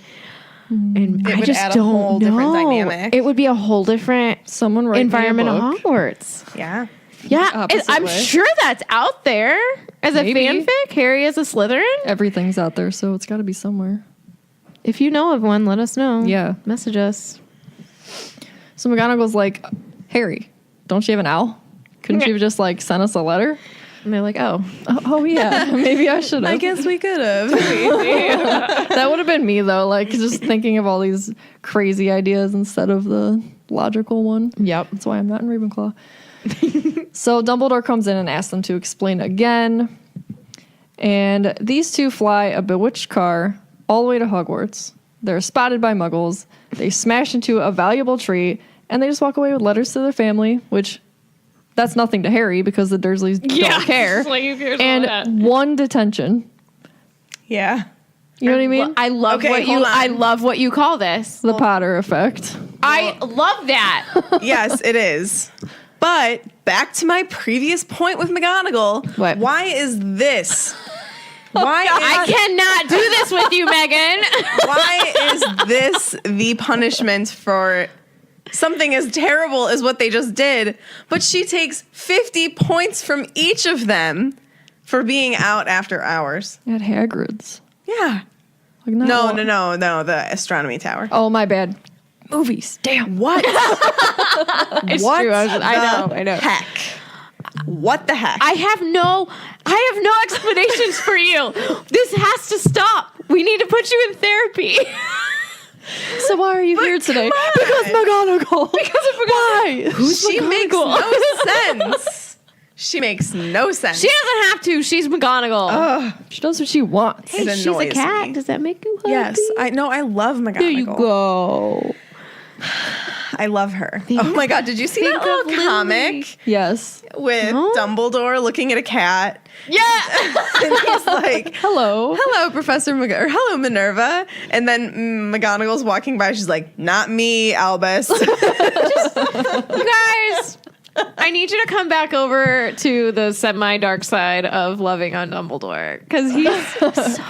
And It I would just add a don't whole know. different dynamic. It would be a whole different someone write environment me a of book. Hogwarts. Yeah. Yeah, Opposite I'm way. sure that's out there as a Maybe. fanfic. Harry as a Slytherin. Everything's out there, so it's got to be somewhere. If you know of one, let us know. Yeah. Message us. So McGonagall's like, "Hey, don't you have an owl? Couldn't you have just like sent us a letter?" And they're like, "Oh, Oh yeah, maybe I should have. I guess we could have. That would have been me though, like just thinking of all these crazy ideas instead of the logical one. yep." That's why I'm not in Ravenclaw. So Dumbledore comes in and asks them to explain again. And these two fly a bewitched car all the way to Hogwarts. They're spotted by Muggles. They smash into a valuable tree, and they just walk away with letters to their family, which that's nothing to Harry because the Dursleys don't care. And 1 detention. Yeah. You know what I mean? I love Okay, what you. hold on. I love what you call this. The Potter effect. I love that. Yes, it is. But back to my previous point with McGonagall. What? Why is this? Why I is, cannot do this with you, Megan. why is this the punishment for something as terrible as what they just did? But she takes 50 points from each of them for being out after hours. At Hagrid's. Yeah. Like, not No, one- the astronomy tower. Oh, my bad. Movies. Damn. What? It's What true. I know. Heck. What the heck? I have no explanations for you. This has to stop. We need to put you in therapy. So why are you here today? Because McGonagall. Because of Why? Who's she makes McGonagall? no sense. She makes no sense. She doesn't have to. She's McGonagall. She does what she wants. It She's a annoys cat. me. Does that make you happy? Yes, I know. I love McGonagall. There you go. I love her. Oh my god! Did you see that Think of little comic Yes. with No? Dumbledore looking at a cat? Yeah. And he's like, Hello. "Hello, Professor or hello, Minerva." And then McGonagall's walking by. She's like, "Not me, Albus." You guys, I need you to come back over to the semi-dark side of loving on Dumbledore because he's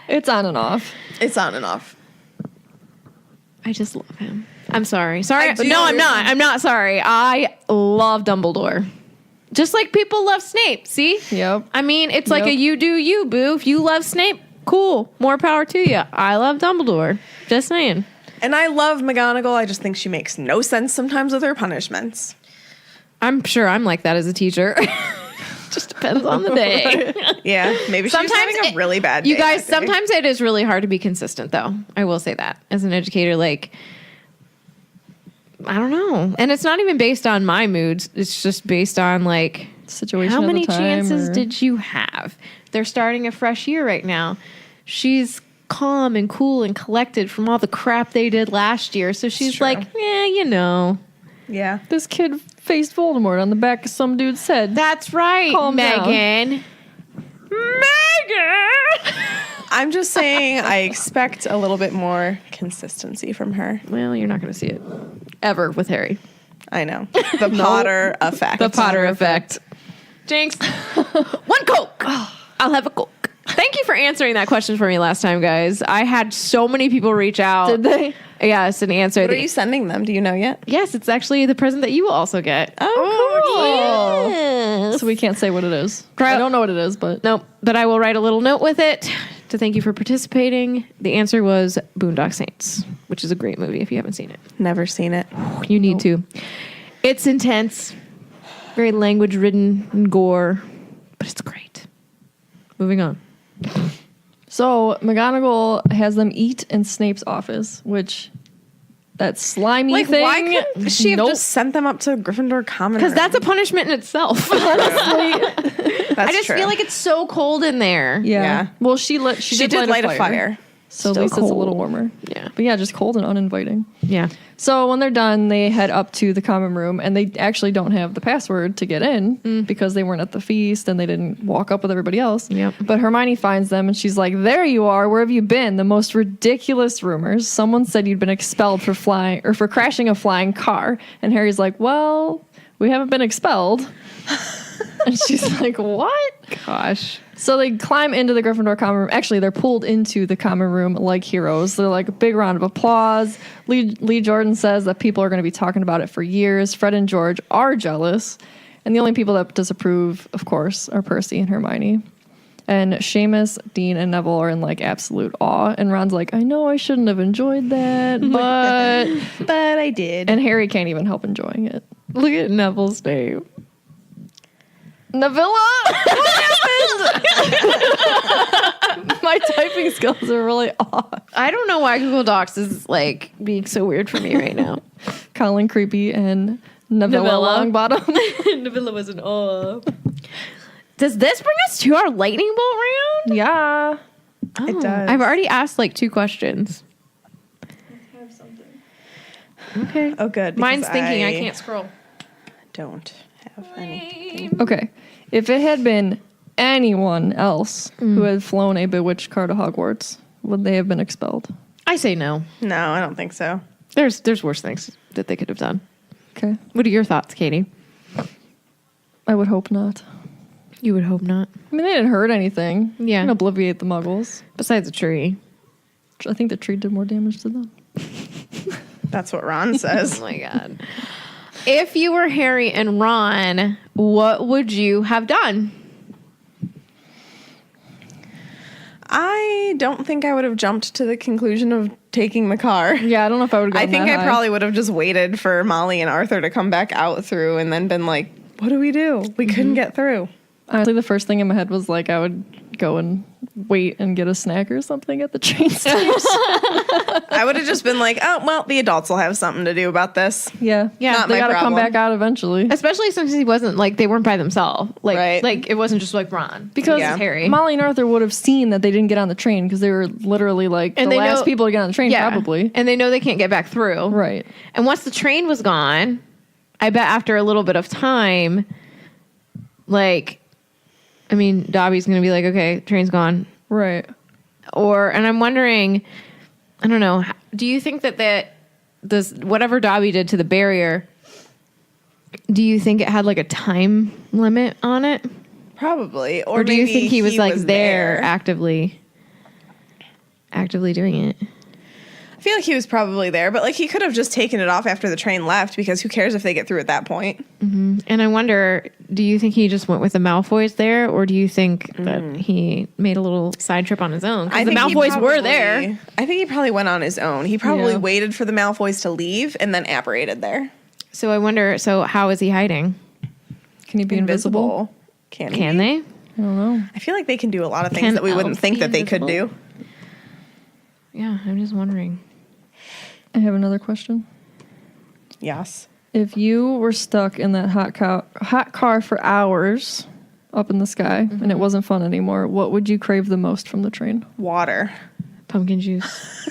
It's on and off. It's on and off. I just love him. I'm sorry. Sorry. I do. No, I'm not. I'm not sorry. I love Dumbledore. Just like people love Snape. See? Yep. I mean, it's like Yep. a you do you, boo. If you love Snape, cool. More power to you. I love Dumbledore. Just saying. And I love McGonagall. I just think she makes no sense sometimes with her punishments. I'm sure I'm like that as a teacher. Just depends on the day. Yeah, maybe she's having a really bad day. You guys, that day. sometimes it is really hard to be consistent, though. I will say that as an educator, like, I don't know. And it's not even based on my moods. It's just based on, like, Situation how at the many time, chances or- did you have? They're starting a fresh year right now. She's calm and cool and collected from all the crap they did last year. So she's true. like, you know. Yeah. This kid faced Voldemort on the back of some dude's head. That's right, Calm down. Megan. Megan! I'm just saying I expect a little bit more consistency from her. Well, you're not going to see it ever with Harry. I know. The Potter effect. The Potter effect. Jinx. One Coke. I'll have a Coke. Thank you for answering that question for me last time, guys. I had so many people reach out. Did they? Yes, and answer. What are you sending them? Do you know yet? Yes, it's actually the present that you will also get. Oh, Yes. So we can't say what it is. Try- I don't know what it is, but Nope, but I will write a little note with it to thank you for participating. The answer was Boondock Saints, which is a great movie if you haven't seen it. never seen it. You need to. It's intense, very language-ridden and gore, but it's great. Moving on. So McGonagall has them eat in Snape's office, which that slimy Like, thing. why couldn't she have Nope. just sent them up to Gryffindor Common Because Room? that's a punishment in itself. Honestly. That's I just true. feel like it's so cold in there. Yeah. Yeah. Well, she did light a fire. So at Still least it's a little cold. warmer. Yeah. But yeah, just cold and uninviting. Yeah. So when they're done, they head up to the common room, and they actually don't have the password to get in because they weren't at the feast and they didn't walk up with everybody else. Yep. But Hermione finds them, and she's like, "There you are. Where have you been? The most ridiculous rumors. Someone said you'd been expelled for crashing a flying car." And Harry's like, "Well, we haven't been expelled." And she's like, "What?" Gosh. So they climb into the Gryffindor common room. Actually, they're pulled into the common room like heroes. They're like a big round of applause. Lee Jordan says that people are going to be talking about it for years. Fred and George are jealous. And the only people that disapprove, of course, are Percy and Hermione. And Seamus, Dean, and Neville are in like absolute awe. And Ron's like, "I know I shouldn't have enjoyed that, but..." But I did. And Harry can't even help enjoying it. Look at Neville's name. Navilla? What happened? My typing skills are really off. I don't know why Google Docs is like being so weird for me right now. Colin Creepy and Navilla Longbottom. Navilla was an awe. Does this bring us to our lightning bolt round? Yeah. It does. I've already asked like 2 questions. Okay. Oh, good. Mine's because thinking. I can't scroll. Don't have anything. Okay. If it had been anyone else who had flown a bewitched car to Hogwarts, would they have been expelled? I say no. No, I don't think so. There's worse things that they could have done. Okay. What are your thoughts, Katie? I would hope not. You would hope not. I mean, they didn't hurt anything. Yeah. And obliviate the muggles. Besides a tree. I think the tree did more damage to them. That's what Ron says. Oh my god. If you were Harry and Ron, what would you have done? I honestly don't think I would have jumped to the conclusion of taking the car. Yeah, I don't know if I would have I gone think that I high. probably would have just waited for Molly and Arthur to come back out through and then been like, what do? We couldn't get through. Honestly, the first thing in my head was like I would go and wait and get a snack or something at the train station. I would have just been like, oh, well, the adults will have something to do about this. Yeah. Not They my got to come problem. back out eventually. Especially since he wasn't like they weren't by themselves. Like Right. like it wasn't just like Ron. Because Yeah. Harry. Molly and Arthur would have seen that they didn't get on the train because they were literally like And the they last know- people to get on the train, probably. And they know they can't get back through. Right. And once the train was gone, I bet after a little bit of time, like, I mean, Dobby's going to be like, okay, train's gone. Right. And I'm wondering, I don't know, do you think that this, whatever Dobby did to the barrier, do you think it had like a time limit on it? Probably. Or do you maybe think he was like there there. actively doing it? I feel like he was probably there, but like he could have just taken it off after the train left because who cares if they get through at that point? And I wonder, do you think he just went with the Malfoys there, or do you think that he made a little side trip on his own? Because the think he Malfoys were probably- there. I think he probably went on his own. He probably Yeah. waited for the Malfoys to leave and then apparated there. So I wonder, so how is he hiding? Can he be invisible? Can he? Can they? I don't know. I feel like they can do a lot of things Can that we wouldn't elves think be that they could invisible? do. Yeah, I'm just wondering. I have another question. Yes. If you were stuck in that hot car for hours up in the sky and it wasn't fun anymore, what would you crave the most from the train? Water. Pumpkin juice.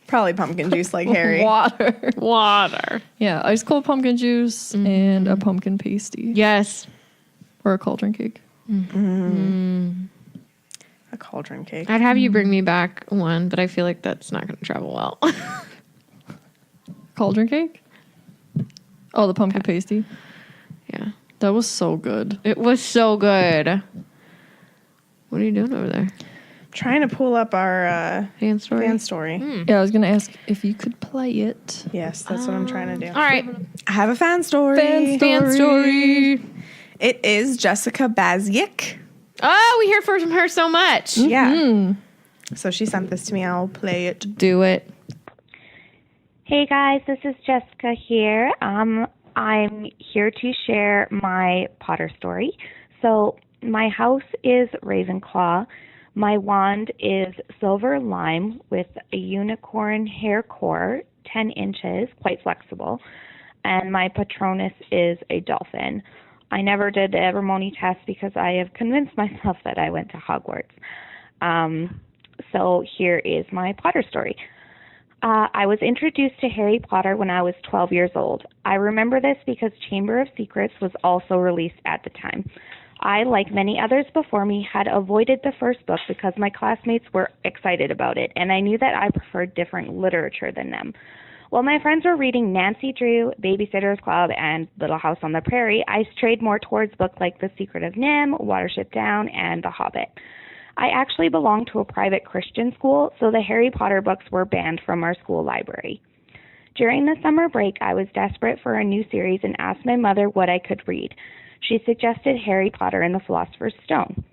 Probably pumpkin juice like Harry. Water. Water. Yeah, ice cold pumpkin juice and a pumpkin pasty Yes. or a cauldron cake. A cauldron cake. I'd have you bring me back one, but I feel like that's not going to travel well. Cauldron cake? Oh, the pumpkin pasty. Yeah. That was so good. It was so good. What are you doing over there? Trying to pull up our Fan story? fan story. Yeah, I was going to ask if you could play it. Yes, that's what I'm trying to do. All right. I have a fan story. Fan story. It is Jessica Baziek. Oh, we hear from her so much. Yeah. So she sent this to me. I'll play it. Do it. Hey guys, this is Jessica here. I'm here to share my Potter story. So my house is Ravenclaw. My wand is silver lime with a unicorn hair core, 10 inches, quite flexible. And my Patronus is a dolphin. I never did the Evermony test because I have convinced myself that I went to Hogwarts. So here is my Potter story. I was introduced to Harry Potter when I was 12 years old. I remember this because Chamber of Secrets was also released at the time. I, like many others before me, had avoided the first book because my classmates were excited about it, and I knew that I preferred different literature than them. While my friends were reading Nancy Drew, Babysitter's Club, and Little House on the Prairie, I strayed more towards books like The Secret of Nim, Watership Down, and The Hobbit. I actually belonged to a private Christian school, so the Harry Potter books were banned from our school library. During the summer break, I was desperate for a new series and asked my mother what I could read. She suggested Harry Potter and the Philosopher's Stone.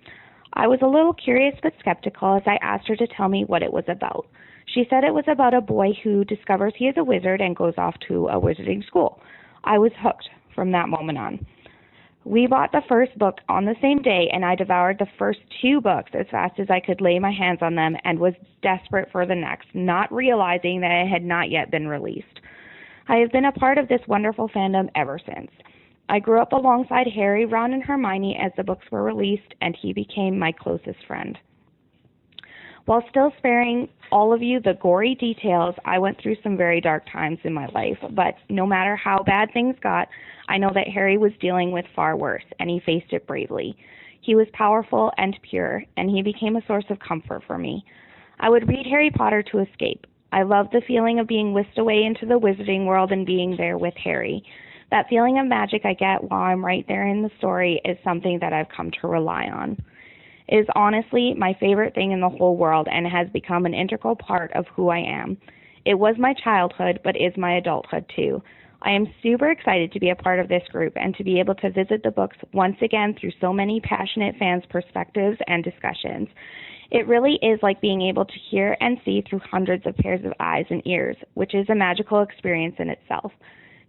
I was a little curious but skeptical as I asked her to tell me what it was about. She said it was about a boy who discovers he is a wizard and goes off to a wizarding school. I was hooked from that moment on. We bought the first book on the same day, and I devoured the first 2 books as fast as I could lay my hands on them and was desperate for the next, not realizing that it had not yet been released. I have been a part of this wonderful fandom ever since. I grew up alongside Harry, Ron, and Hermione as the books were released, and he became my closest friend. While still sparing all of you the gory details, I went through some very dark times in my life, but no matter how bad things got, I know that Harry was dealing with far worse, and he faced it bravely. He was powerful and pure, and he became a source of comfort for me. I would read Harry Potter to escape. I loved the feeling of being whisked away into the wizarding world and being there with Harry. That feeling of magic I get while I'm right there in the story is something that I've come to rely on. It is honestly my favorite thing in the whole world and has become an integral part of who I am. It was my childhood, but is my adulthood too. I am super excited to be a part of this group and to be able to visit the books once again through so many passionate fans' perspectives and discussions. It really is like being able to hear and see through hundreds of pairs of eyes and ears, which is a magical experience in itself.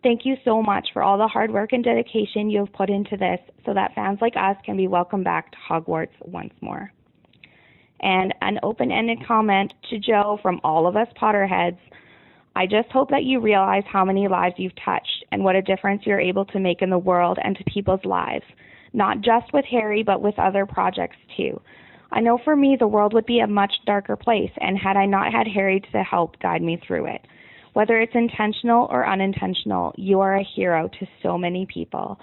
Thank you so much for all the hard work and dedication you have put into this so that fans like us can be welcomed back to Hogwarts once more. And an open-ended comment to Joe from all of us Potterheads. I just hope that you realize how many lives you've touched and what a difference you're able to make in the world and to people's lives, not just with Harry, but with other projects too. I know for me, the world would be a much darker place, and had I not had Harry to help guide me through it. Whether it's intentional or unintentional, you are a hero to so many people.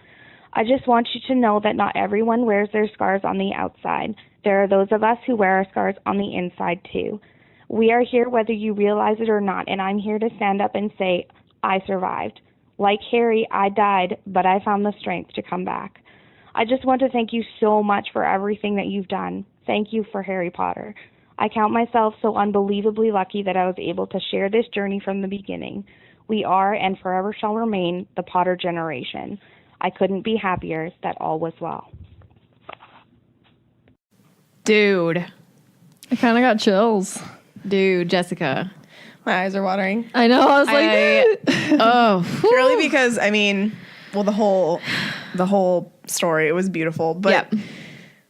I just want you to know that not everyone wears their scars on the outside. There are those of us who wear our scars on the inside too. We are here whether you realize it or not, and I'm here to stand up and say, I survived. Like Harry, I died, but I found the strength to come back. I just want to thank you so much for everything that you've done. Thank you for Harry Potter. I count myself so unbelievably lucky that I was able to share this journey from the beginning. We are, and forever shall remain, the Potter generation. I couldn't be happier that all was well. Dude. I kind of got chills. Dude, Jessica. My eyes are watering. I know. I was like, Oh. Purely because, I mean, well, the whole story, it was beautiful. But Yep.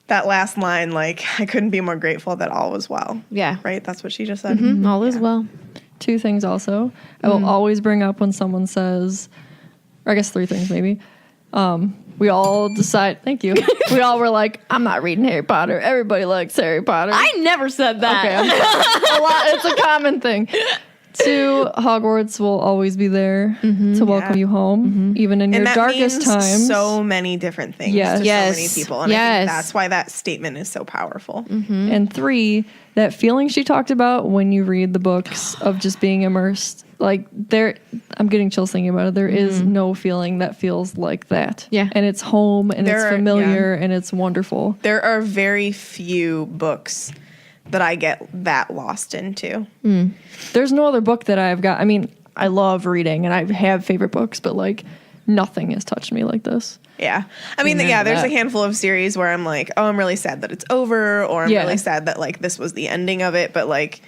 that last line, like, I couldn't be more grateful that all was well. Yeah. Right? That's what she just said. All is well. two things also. I will always bring up when someone says, or I guess three things maybe. We all decide, thank you. We all were like, I'm not reading Harry Potter. Everybody likes Harry Potter. I never said that. Okay, a lot. It's a common thing. Two, Hogwarts will always be there to welcome you home, even in your that darkest means times. so many different things Yes. to Yes. so many people. And I Yes. think that's why that statement is so powerful. And three, that feeling she talked about when you read the books of just being immersed. Like I'm getting chills thinking about it. There is no feeling that feels like that. Yeah. And it's home and it's familiar and it's wonderful. There are very few books that I get that lost into. There's no other book that I've got. I mean, I love reading and I have favorite books, but like nothing has touched me like this. Yeah. I mean, there's a handful of series where I'm like, oh, I'm really sad that it's over, or I'm really sad that like this was the ending of it, but like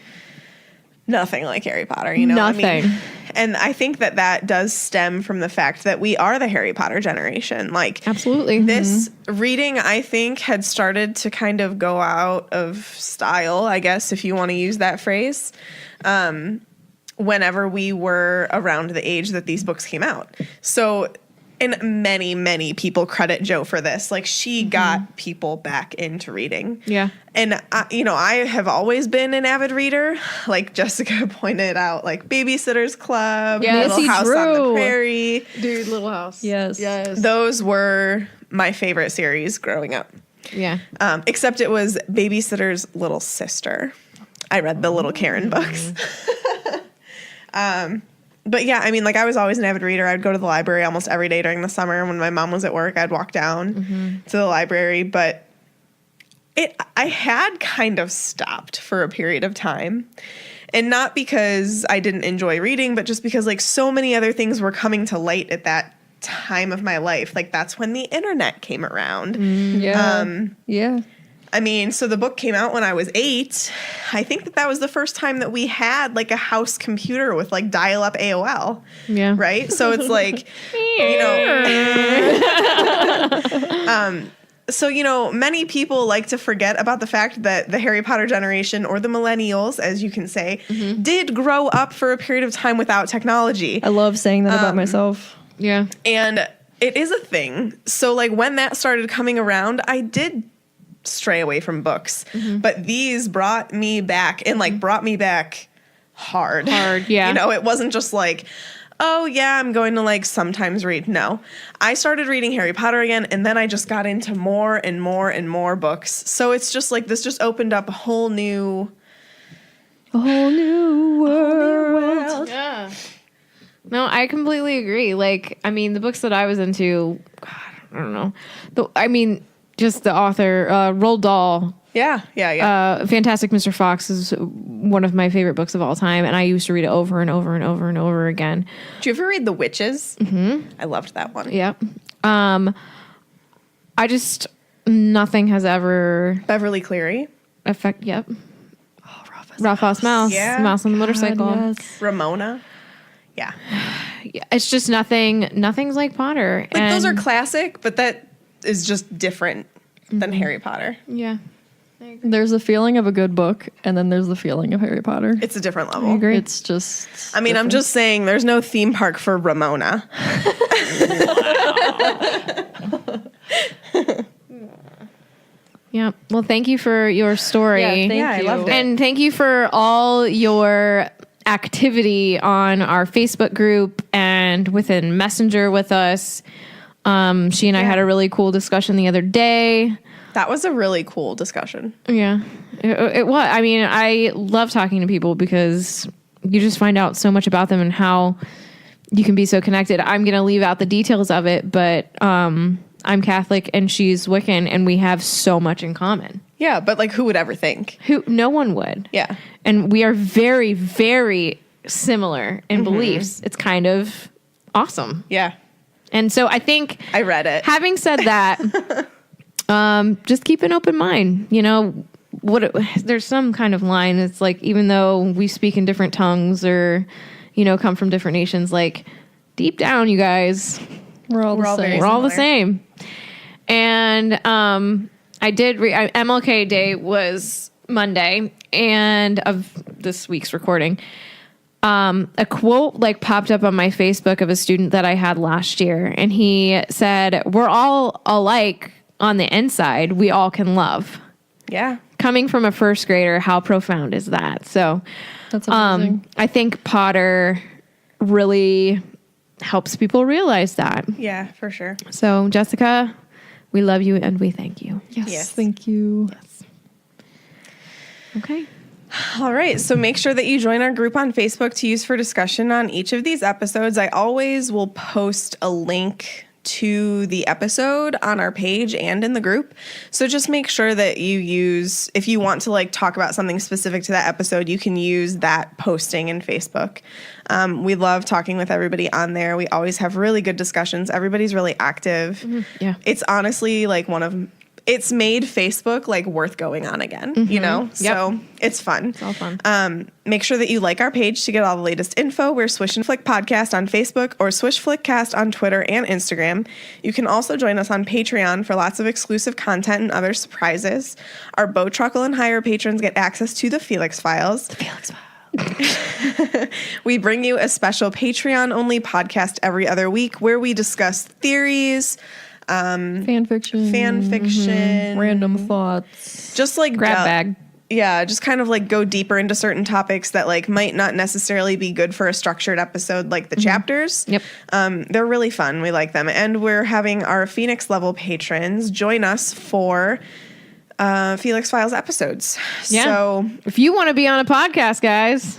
nothing like Harry Potter, you know? Nothing. I mean, and I think that does stem from the fact that we are the Harry Potter generation. Like, Absolutely. this reading, I think, had started to kind of go out of style, I guess, if you want to use that phrase, whenever we were around the age that these books came out. So, and many, many people credit Jo for this. Like, she got people back into reading. Yeah. And, I have always been an avid reader. Like Jessica pointed out, like Babysitter's Club, Yes. Little House on the True. Prairie. Dude, Little House. Yes. Those were my favorite series growing up. Yeah. Except it was Babysitter's Little Sister. I read the Little Karen books. But yeah, I mean, like I was always an avid reader. I'd go to the library almost every day during the summer. When my mom was at work, I'd walk down to the library. But I had kind of stopped for a period of time. And not because I didn't enjoy reading, but just because like so many other things were coming to light at that time of my life. Like that's when the internet came around. Yeah. I mean, so the book came out when I was 8. I think that was the first time that we had like a house computer with like dial-up AOL. Yeah. Right? So it's like, many people like to forget about the fact that the Harry Potter generation, or the millennials, as you can say, did grow up for a period of time without technology. I love saying that about myself. Yeah. And it is a thing. So like when that started coming around, I did stray away from books, but these brought me back, and like brought me back hard. Yeah. It wasn't just like, oh yeah, I'm going to like sometimes read. No, I started reading Harry Potter again, and then I just got into more and more and more books. So it's just like this just opened up a whole new world. Yeah. No, I completely agree. Like, I mean, the books that I was into, God, I don't know. Just the author, Roald Dahl. Yeah. Fantastic Mr. Fox is one of my favorite books of all time, and I used to read it over and over and over and over again. Did you ever read The Witches? Mm-hmm. I loved that one. Yep. I just nothing has ever Beverly Cleary. Yep. Oh, Raphael's Mouse. Yeah. Mouse on the motorcycle. Yes. Ramona. Yeah. It's just nothing's like Potter. Like those are classic, but that is just different than Harry Potter. Yeah. There's a feeling of a good book, and then there's the feeling of Harry Potter. It's a different level. I agree. It's just. I mean, I'm just saying there's no theme park for Ramona. Yeah. Well, thank you for your story. Yeah, thank you. I loved it. And thank you for all your activity on our Facebook group and within Messenger with us. She and I had a really cool discussion the other day. That was a really cool discussion. Yeah, it was. I mean, I love talking to people because you just find out so much about them and how you can be so connected. I'm going to leave out the details of it, but I'm Catholic and she's Wiccan, and we have so much in common. Yeah, but like, who would ever think? No one would. Yeah. And we are very, very similar in beliefs. It's kind of awesome. Yeah. And so I think I read it. Having said that, just keep an open mind. You know, there's some kind of line. It's like, even though we speak in different tongues or, you know, come from different nations, like deep down, you guys, We're all the same. we're all the same. And I did MLK Day was Monday, and of this week's recording. A quote like popped up on my Facebook of a student that I had last year, and he said, "We're all alike on the inside. We all can love." Yeah. Coming from a first grader, how profound is that? So, That's amazing. I think Potter really helps people realize that. Yeah, for sure. So, Jessica, we love you and we thank you. Yes. Thank you. Okay. All right. So make sure that you join our group on Facebook to use for discussion on each of these episodes. I always will post a link to the episode on our page and in the group. So just make sure that you use, if you want to like talk about something specific to that episode, you can use that posting in Facebook. We love talking with everybody on there. We always have really good discussions. Everybody's really active. Yeah. It's honestly like it's made Facebook like worth going on again, you know? So it's fun. It's all fun. Make sure that you like our page to get all the latest info. We're Swish and Flick Podcast on Facebook or Swish Flickcast on Twitter and Instagram. You can also join us on Patreon for lots of exclusive content and other surprises. Our Bow Truckle and Higher patrons get access to the Felix Files. We bring you a special Patreon-only podcast every other week where we discuss theories, Fan fiction. Random thoughts. just like Grab bag. Yeah, just kind of like go deeper into certain topics that like might not necessarily be good for a structured episode like the chapters. Yep. They're really fun. We like them. And we're having our Phoenix level patrons join us for Felix Files episodes. Yeah. So If you want to be on a podcast, guys,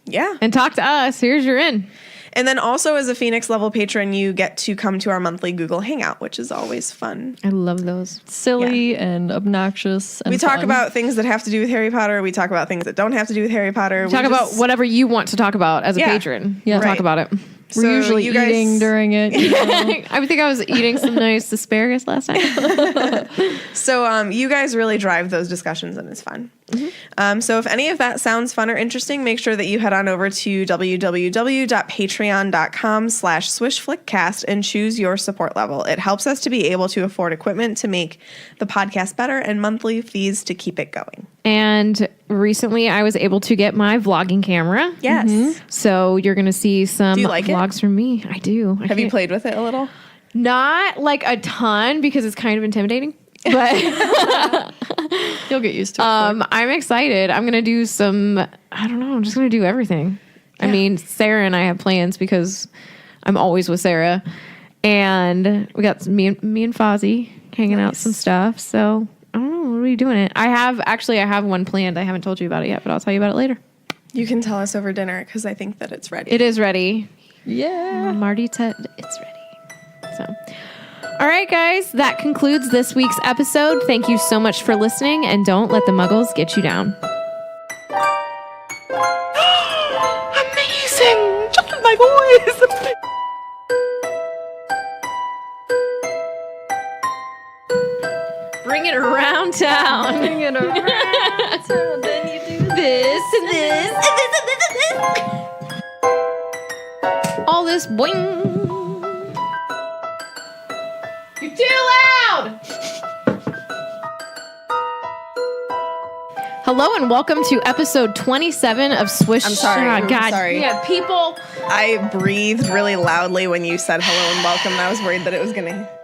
yeah. and talk to us, here's your in. And then also as a Phoenix level patron, you get to come to our monthly Google Hangout, which is always fun. I love those. Silly and obnoxious. And We talk fun. about things that have to do with Harry Potter. We talk about things that don't have to do with Harry Potter. Talk about whatever you want to talk about as a Yeah. patron. Yeah. We'll Right. talk about it. We're So usually you guys- eating during it. You know? I think I was eating some nice asparagus last night. So you guys really drive those discussions, and it's fun. So if any of that sounds fun or interesting, make sure that you head on over to www.patreon.com/swishflickcast and choose your support level. It helps us to be able to afford equipment to make the podcast better and monthly fees to keep it going. And recently I was able to get my vlogging camera. Yes. So you're going to see some Do you like it? vlogs from me. I do. Have you played with it a little? Not like a ton because it's kind of intimidating. But You'll get used to it. I'm excited. I'm going to do some, I don't know, I'm just going to do everything. I mean, Sarah and I have plans because I'm always with Sarah. And we got me and Fozzie hanging out some stuff. So I don't know. What are we doing it? I have one planned. I haven't told you about it yet, but I'll tell you about it later. You can tell us over dinner because I think that it's ready. It is ready. Yeah. Marty said it's ready. So, all right, guys, that concludes this week's episode. Thank you so much for listening, and don't let the muggles get you down. guys. Bring it around town. Bring it around. So then you do This and this and this and this and this. All this boing. You're too loud. Hello and welcome to episode 27 of Swish. I'm sorry. Oh, I'm God. sorry. Yeah, people. I breathed really loudly when you said hello and welcome, and I was worried that it was going to